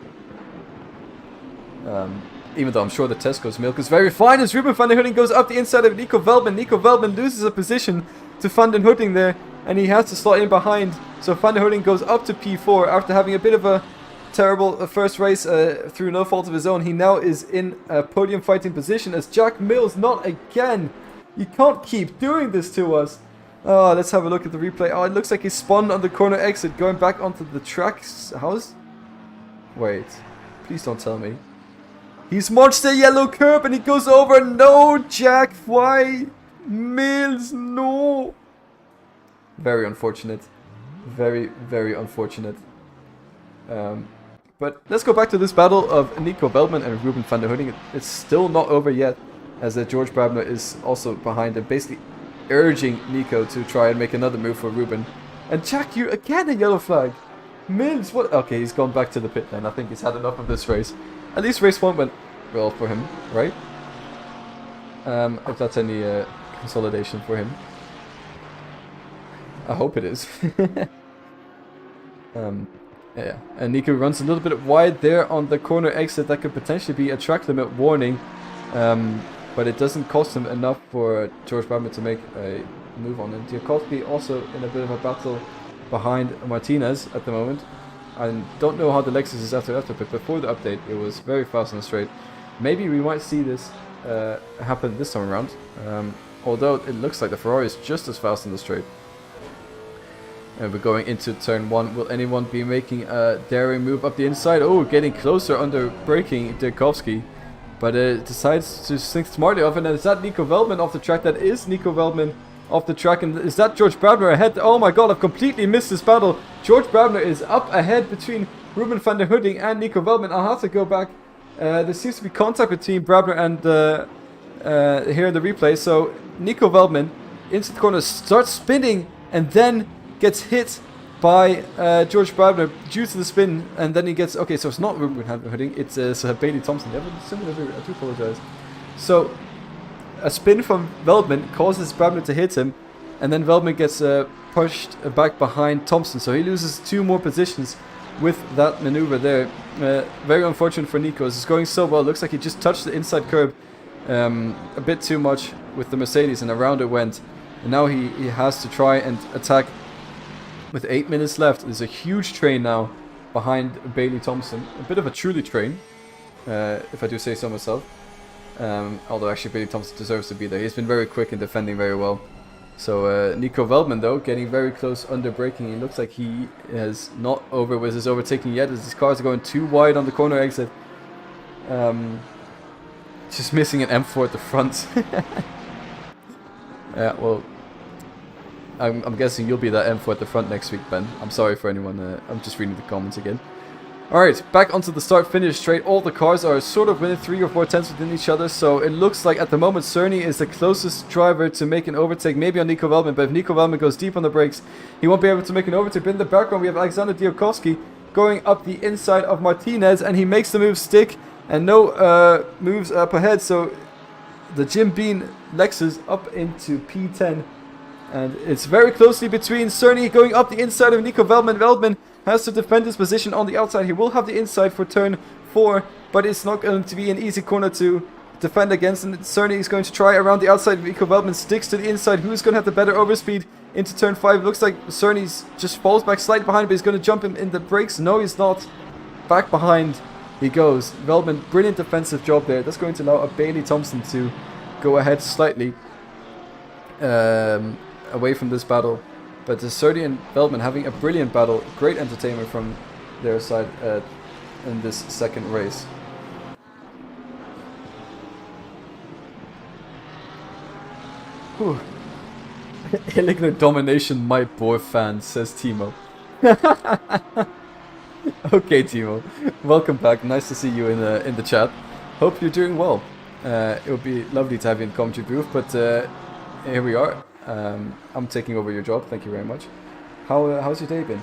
Even though I'm sure the Tesco's milk is very fine, as Ruben van der Hooding goes up the inside of Nico Veltman. Nico Veltman loses a position to Van den Hooding there, and he has to slot in behind. So Van der Hooding goes up to P4 after having a bit of a terrible first race through no fault of his own. He now is in a podium fighting position as Jack Mills, not again. You can't keep doing this to us. Oh, let's have a look at the replay. Oh, it looks like he spun on the corner exit going back onto the tracks. How's... Wait, please don't tell me. He's marched the yellow curb and he goes over. No, Jack, why? Mills, no. Very unfortunate. Very, very unfortunate. But let's go back to this battle of Nico Veltman and Ruben van der Hooding. It's still not over yet, as George Brabner is also behind and basically urging Nico to try and make another move for Ruben. And Jack, you again a yellow flag. Mills, what? Okay, he's gone back to the pit lane. I think he's had enough of this race. At least race 1 went well for him, right? If that's any consolidation for him. I hope it is. Yeah, and Nico runs a little bit wide there on the corner exit. That could potentially be a track limit warning, but it doesn't cost him enough for George Brabner to make a move on him. Diakovsky also in a bit of a battle behind Martinez at the moment. I don't know how the Lexus is after, but before the update it was very fast on the straight. Maybe we might see this happen this time around, although it looks like the Ferrari is just as fast on the straight. And we're going into turn 1. Will anyone be making a daring move up the inside? Oh, getting closer under braking Diakovsky. But decides to think smartly off. And is that Nico Veltman off the track? That is Nico Veltman off the track. And is that George Brabner ahead? Oh my god, I've completely missed this battle. George Brabner is up ahead between Ruben van der Hooding and Nico Veltman. I'll have to go back. There seems to be contact between Brabner and here in the replay. So Nico Veltman into the corner, starts spinning, and then gets hit by George Brabner due to the spin, and then he gets... Okay, so it's not Ruben van der Hooding, it's Bailey Thompson. They have a similar figure, I do apologize. So, a spin from Veltman causes Brabner to hit him, and then Veltman gets pushed back behind Thompson, so he loses 2 more positions with that maneuver there. Very unfortunate for Nico. It's going so well. It looks like he just touched the inside curb a bit too much with the Mercedes, and around it went. And now he has to try and attack. With 8 minutes left, there's a huge train now behind Bailey Thompson. A bit of a truly train, if I do say so myself. Although actually Bailey Thompson deserves to be there. He's been very quick and defending very well. So Nico Veldman though getting very close under braking. It looks like he has not over with his overtaking yet as his cars are going too wide on the corner exit. Just missing an M4 at the front. Yeah, well, I'm guessing you'll be that M4 at the front next week, Ben. I'm sorry for anyone. I'm just reading the comments again. Alright, back onto the start-finish straight. All the cars are sort of within 3 or 4 tenths within each other, so it looks like at the moment Cerny is the closest driver to make an overtake, maybe on Nico Veldman, but if Nico Veldman goes deep on the brakes, he won't be able to make an overtake. But in the background we have Alexander Diakowski going up the inside of Martinez, and he makes the move stick, and no moves up ahead, so the Jim Beam Lexus up into P10, and it's very closely between Cerny going up the inside of Nico Veldman. Veldman has to defend his position on the outside. He will have the inside for turn 4, but it's not going to be an easy corner to defend against, and Cerny is going to try around the outside. Nico Veldman sticks to the inside. Who's going to have the better overspeed into turn 5? Looks like Cerny's just falls back slightly behind, but he's going to jump him in the brakes. No, he's not. Back behind he goes. Veldman, brilliant defensive job there. That's going to allow a Bailey Thompson to go ahead slightly away from this battle. But Cerny and Veldman having a brilliant battle. Great entertainment from their side in this second race. Whew. Illegal domination, my boy fan, says Timo. Okay, Timo. Welcome back. Nice to see you in the chat. Hope you're doing well. It would be lovely to have you in the commentary booth, but here we are. I'm taking over your job. Thank you very much. How's your day been?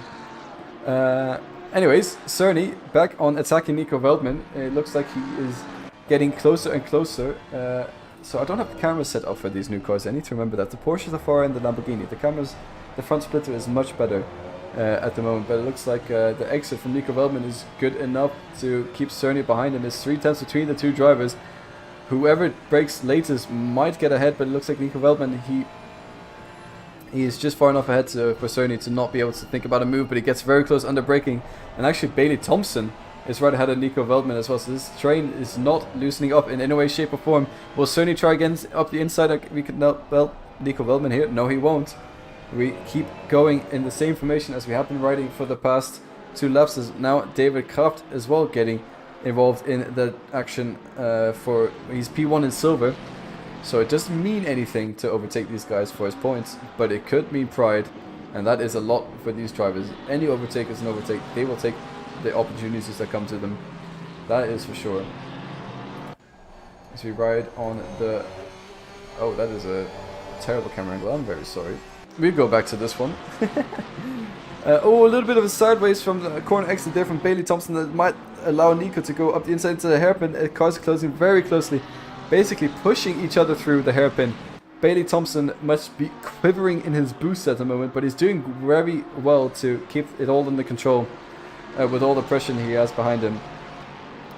Anyways, Cerny back on attacking Nico Veldman. It looks like he is getting closer and closer. So I don't have the camera set up for these new cars. I need to remember that. The Porsches are far and the Lamborghini. The front splitter is much better at the moment. But it looks like the exit from Nico Veldman is good enough to keep Cerny behind him. There's 3 tenths between the two drivers. Whoever breaks latest might get ahead, but it looks like Nico Veldman, he is just far enough ahead for Cerny to not be able to think about a move, but he gets very close under braking. And actually Bailey Thompson is right ahead of Nico Veldman as well, so this train is not loosening up in any way, shape or form. Will Cerny try again up the inside? We could not, well, Nico Veldman here? No, he won't. We keep going in the same formation as we have been riding for the past 2 laps. As now David Kraft as well getting involved in the action for he's P1 in silver, so it doesn't mean anything to overtake these guys for his points, but it could mean pride, and that is a lot for these drivers. Any overtake is an overtake. They will take the opportunities that come to them, that is for sure. As we ride on the, oh, that is a terrible camera angle, I'm very sorry. We'll go back to this one. Oh, a little bit of a sideways from the corner exit there from Bailey Thompson that might allow Nico to go up the inside into the hairpin. Cars are closing very closely, basically pushing each other through the hairpin. Bailey Thompson must be quivering in his boots at the moment, but he's doing very well to keep it all under control with all the pressure he has behind him.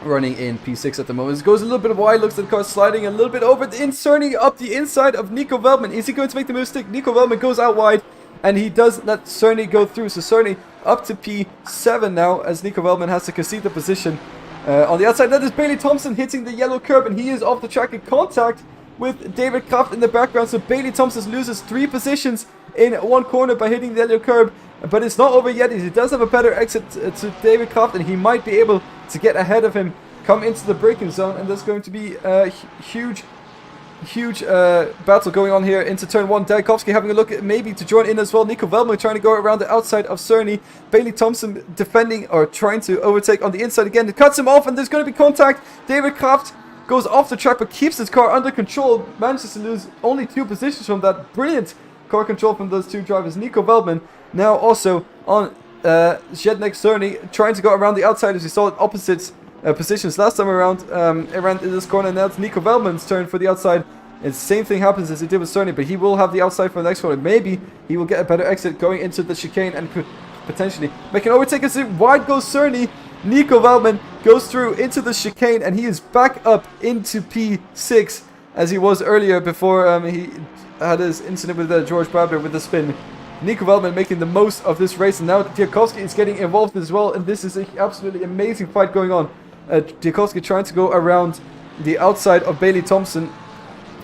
Running in P6 at the moment. It goes a little bit wide, looks at the car sliding a little bit over, inserting up the inside of Nico Veldman. Is he going to make the move stick? Nico Veldman goes out wide, and he does let Cerny go through. So Cerny up to P7 now, as Nico Veldman has to concede the position. On the outside, that is Bailey Thompson hitting the yellow curb, and he is off the track in contact with David Kraft in the background. So Bailey Thompson loses 3 positions in one corner by hitting the yellow curb. But it's not over yet. He does have a better exit to David Kraft, and he might be able to get ahead of him, come into the braking zone, and there's going to be a huge battle going on here into turn 1. Diakowski having a look at maybe to join in as well. Nico Veldman trying to go around the outside of Cerny. Bailey Thompson defending or trying to overtake on the inside again. It cuts him off, and there's going to be contact. David Kraft goes off the track but keeps his car under control. Manages to lose only 2 positions from that. Brilliant car control from those 2 drivers. Nico Veldman now also on Zednek Cerny, trying to go around the outside as we saw opposite positions last time around. Around in this corner. Now it's Nico Veldman's turn for the outside. And the same thing happens as he did with Cerny, but he will have the outside for the next corner. Maybe he will get a better exit going into the chicane and could potentially make an overtake. As wide goes Cerny. Nico Veldman goes through into the chicane, and he is back up into P6 as he was earlier before he had his incident with George Brabner with the spin. Nico Veldman making the most of this race, and now Diakowski is getting involved as well, and this is an absolutely amazing fight going on. Diakowski trying to go around the outside of Bailey Thompson,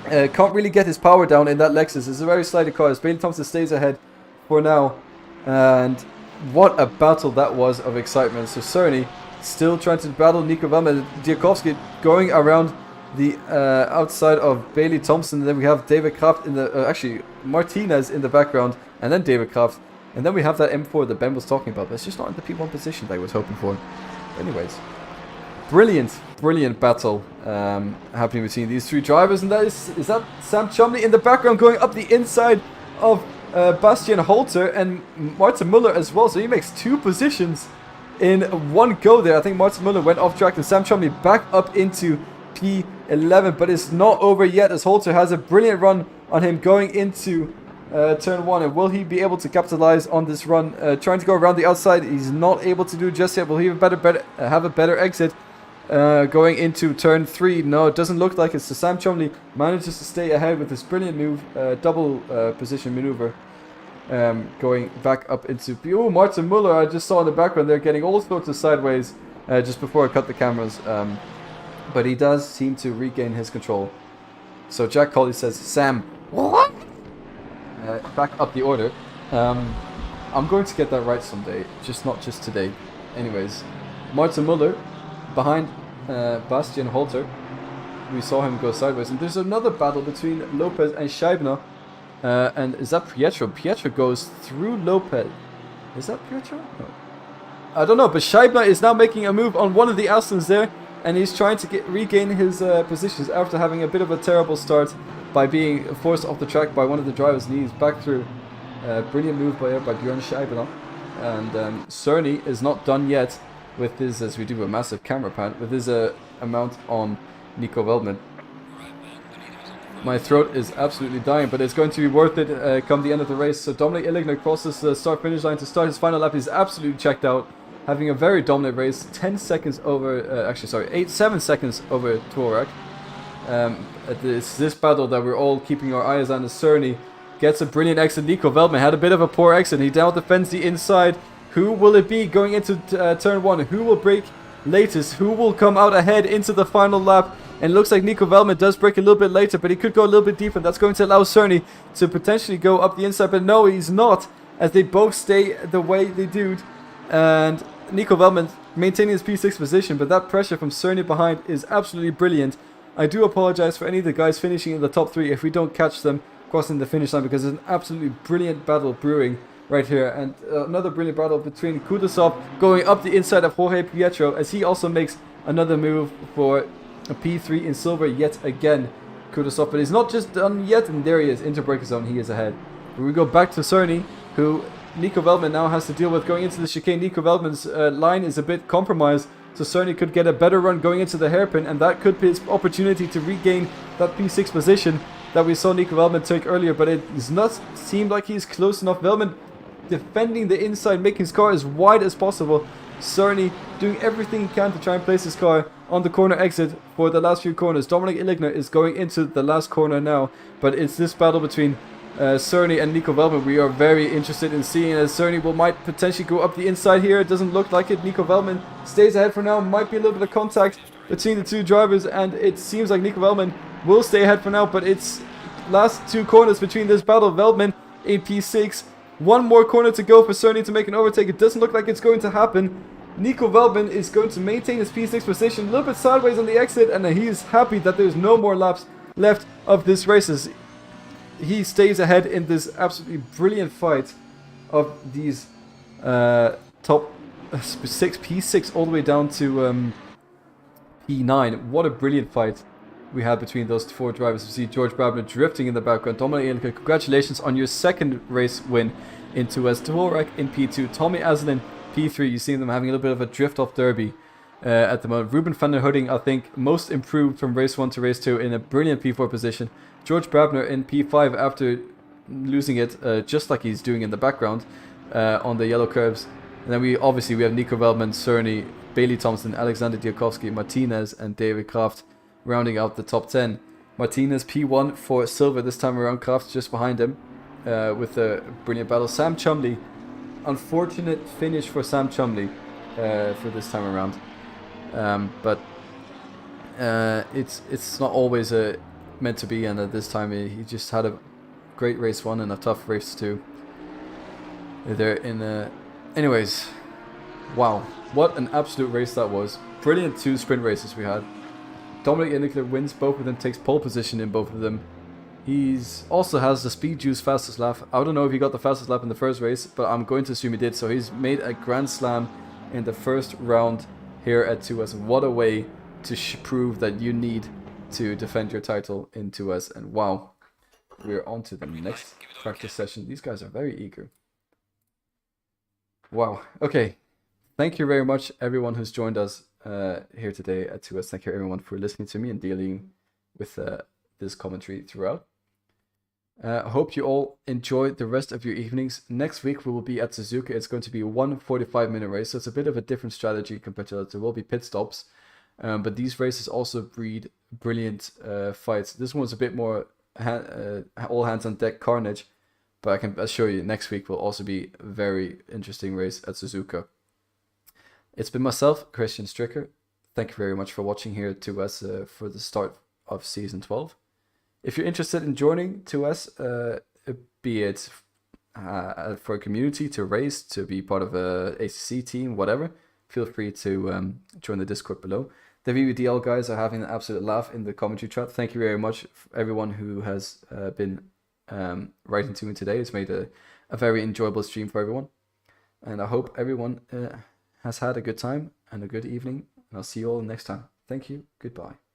Can't really get his power down in that Lexus. It's a very slighted car as Bailey Thompson stays ahead for now. And what a battle that was of excitement. So Cerny still trying to battle Nico Velman. Diakovsky going around the outside of Bailey Thompson. And then we have David Kraft in the... actually, Martinez in the background. And then David Kraft. And then we have that M4 that Ben was talking about. But it's just not in the P1 position that I was hoping for. Anyways. Brilliant battle happening between these three drivers, and that is that Sam Chumley in the background going up the inside of Bastian Holter and Martin Muller as well. So he makes 2 positions in one go there. I think Martin Muller went off track and Sam Chumley back up into P11, but it's not over yet as Holter has a brilliant run on him going into turn 1. And will he be able to capitalize on this run? Trying to go around the outside, he's not able to do it just yet. Will he have a better exit? Going into turn 3, no, it doesn't look like it. So Sam Chumley manages to stay ahead with this brilliant move, double position maneuver, going back up into... Oh, Martin Muller, I just saw in the background there getting all sorts of sideways just before I cut the cameras. But he does seem to regain his control. So Jack Colley says, Sam, what? Back up the order. I'm going to get that right someday, not just today. Anyways, Martin Muller behind Bastian Holter. We saw him go sideways. And there's another battle between Lopez and Scheibner. And is that Pietro? Pietro goes through Lopez. Is that Pietro? No. I don't know, but Scheibner is now making a move on one of the Astons there. And he's trying to regain his positions after having a bit of a terrible start by being forced off the track by one of the drivers. And he's back through. Brilliant move by Björn Scheibner. And Cerny is not done yet with his, as we do a massive camera pan, with his amount on Nico Veldman. My throat is absolutely dying, but it's going to be worth it come the end of the race. So Dominic Illigner crosses the start-finish line to start his final lap. He's absolutely checked out, having a very dominant race. 10 seconds over, 7 seconds over Tvorak. It's this battle that we're all keeping our eyes on. As Cerny gets a brilliant exit. Nico Veldman had a bit of a poor exit. He now defends the inside. Who will it be going into turn 1? Who will break latest? Who will come out ahead into the final lap? And it looks like Nico Veldman does break a little bit later, but he could go a little bit deeper. That's going to allow Cerny to potentially go up the inside, but no, he's not, as they both stay the way they do. And Nico Veldman maintaining his P6 position, but that pressure from Cerny behind is absolutely brilliant. I do apologize for any of the guys finishing in the top 3 if we don't catch them crossing the finish line, because it's an absolutely brilliant battle brewing right here. And another brilliant battle between Kudasov going up the inside of Jorge Pietro, as he also makes another move for a P3 in silver yet again. Kudasov, but he's not just done yet, and there he is, into breaker zone, he is ahead. But we go back to Cerny, who Nico Veldman now has to deal with going into the chicane. Nico Veldman's line is a bit compromised, so Cerny could get a better run going into the hairpin, and that could be his opportunity to regain that P6 position that we saw Nico Veldman take earlier, but it does not seem like he's close enough. Veldman defending the inside, making his car as wide as possible. Cerny doing everything he can to try and place his car on the corner exit for the last few corners. Dominic Illigner is going into the last corner now, but it's this battle between Cerny and Nico Veldman we are very interested in seeing, as Cerny might potentially go up the inside here. It doesn't look like it. Nico Veldman stays ahead for now. Might be a little bit of contact between the two drivers, and it seems like Nico Veldman will stay ahead for now, but it's last 2 corners between this battle. Veldman in P6. One more corner to go for Cerny to make an overtake. It doesn't look like it's going to happen. Nico Veldman is going to maintain his P6 position, a little bit sideways on the exit, and he is happy that there's no more laps left of this race, as he stays ahead in this absolutely brilliant fight of these top 6, P6 all the way down to P9. What a brilliant fight we had between those 4 drivers. We see George Brabner drifting in the background. Dominic Ilka, congratulations on your 2nd race win into as Dvorak in P2. Tommy Aslin P3. You see them having a little bit of a drift off derby at the moment. Ruben van der Hooding, I think, most improved from race 1 to race 2 in a brilliant P4 position. George Brabner in P5 after losing it, just like he's doing in the background on the yellow curves. And then we have Nico Veldman, Cerny, Bailey Thompson, Alexander Diakovsky, Martinez, and David Kraft rounding out the top 10. Martinez P1 for silver this time around. Kraft just behind him with a brilliant battle. Sam Chumley, unfortunate finish for Sam Chumley for this time around. But it's not always a meant to be, and at this time he just had a great race 1 and a tough race 2. They're in anyways, wow, what an absolute race that was. Brilliant 2 sprint races we had. Dominic Indicator wins both of them, takes pole position in both of them. He's also has the speed juice fastest lap. I don't know if he got the fastest lap in the first race, but I'm going to assume he did. So he's made a grand slam in the first round here at 2S. What a way to prove that you need to defend your title in 2S. And wow, we're on to the next practice session. These guys are very eager. Wow. Okay. Thank you very much, everyone who's joined us here today at 2S. Thank you, everyone, for listening to me and dealing with this commentary throughout. I hope you all enjoy the rest of your evenings. Next week we will be at Suzuka. It's going to be a 1:45-minute race, so it's a bit of a different strategy compared to that. There will be pit stops, but these races also breed brilliant fights. This one's a bit more all hands on deck carnage, but I can assure you next week will also be a very interesting race at Suzuka. It's been myself, Christian Stricker. Thank you very much for watching here at 2S for the start of Season 12. If you're interested in joining 2S, be it for a community, to race, to be part of a ACC team, whatever, feel free to join the Discord below. The VVDL guys are having an absolute laugh in the commentary chat. Thank you very much for everyone who has been writing to me today. It's made a very enjoyable stream for everyone. And I hope everyone has had a good time and a good evening. And I'll see you all next time. Thank you. Goodbye.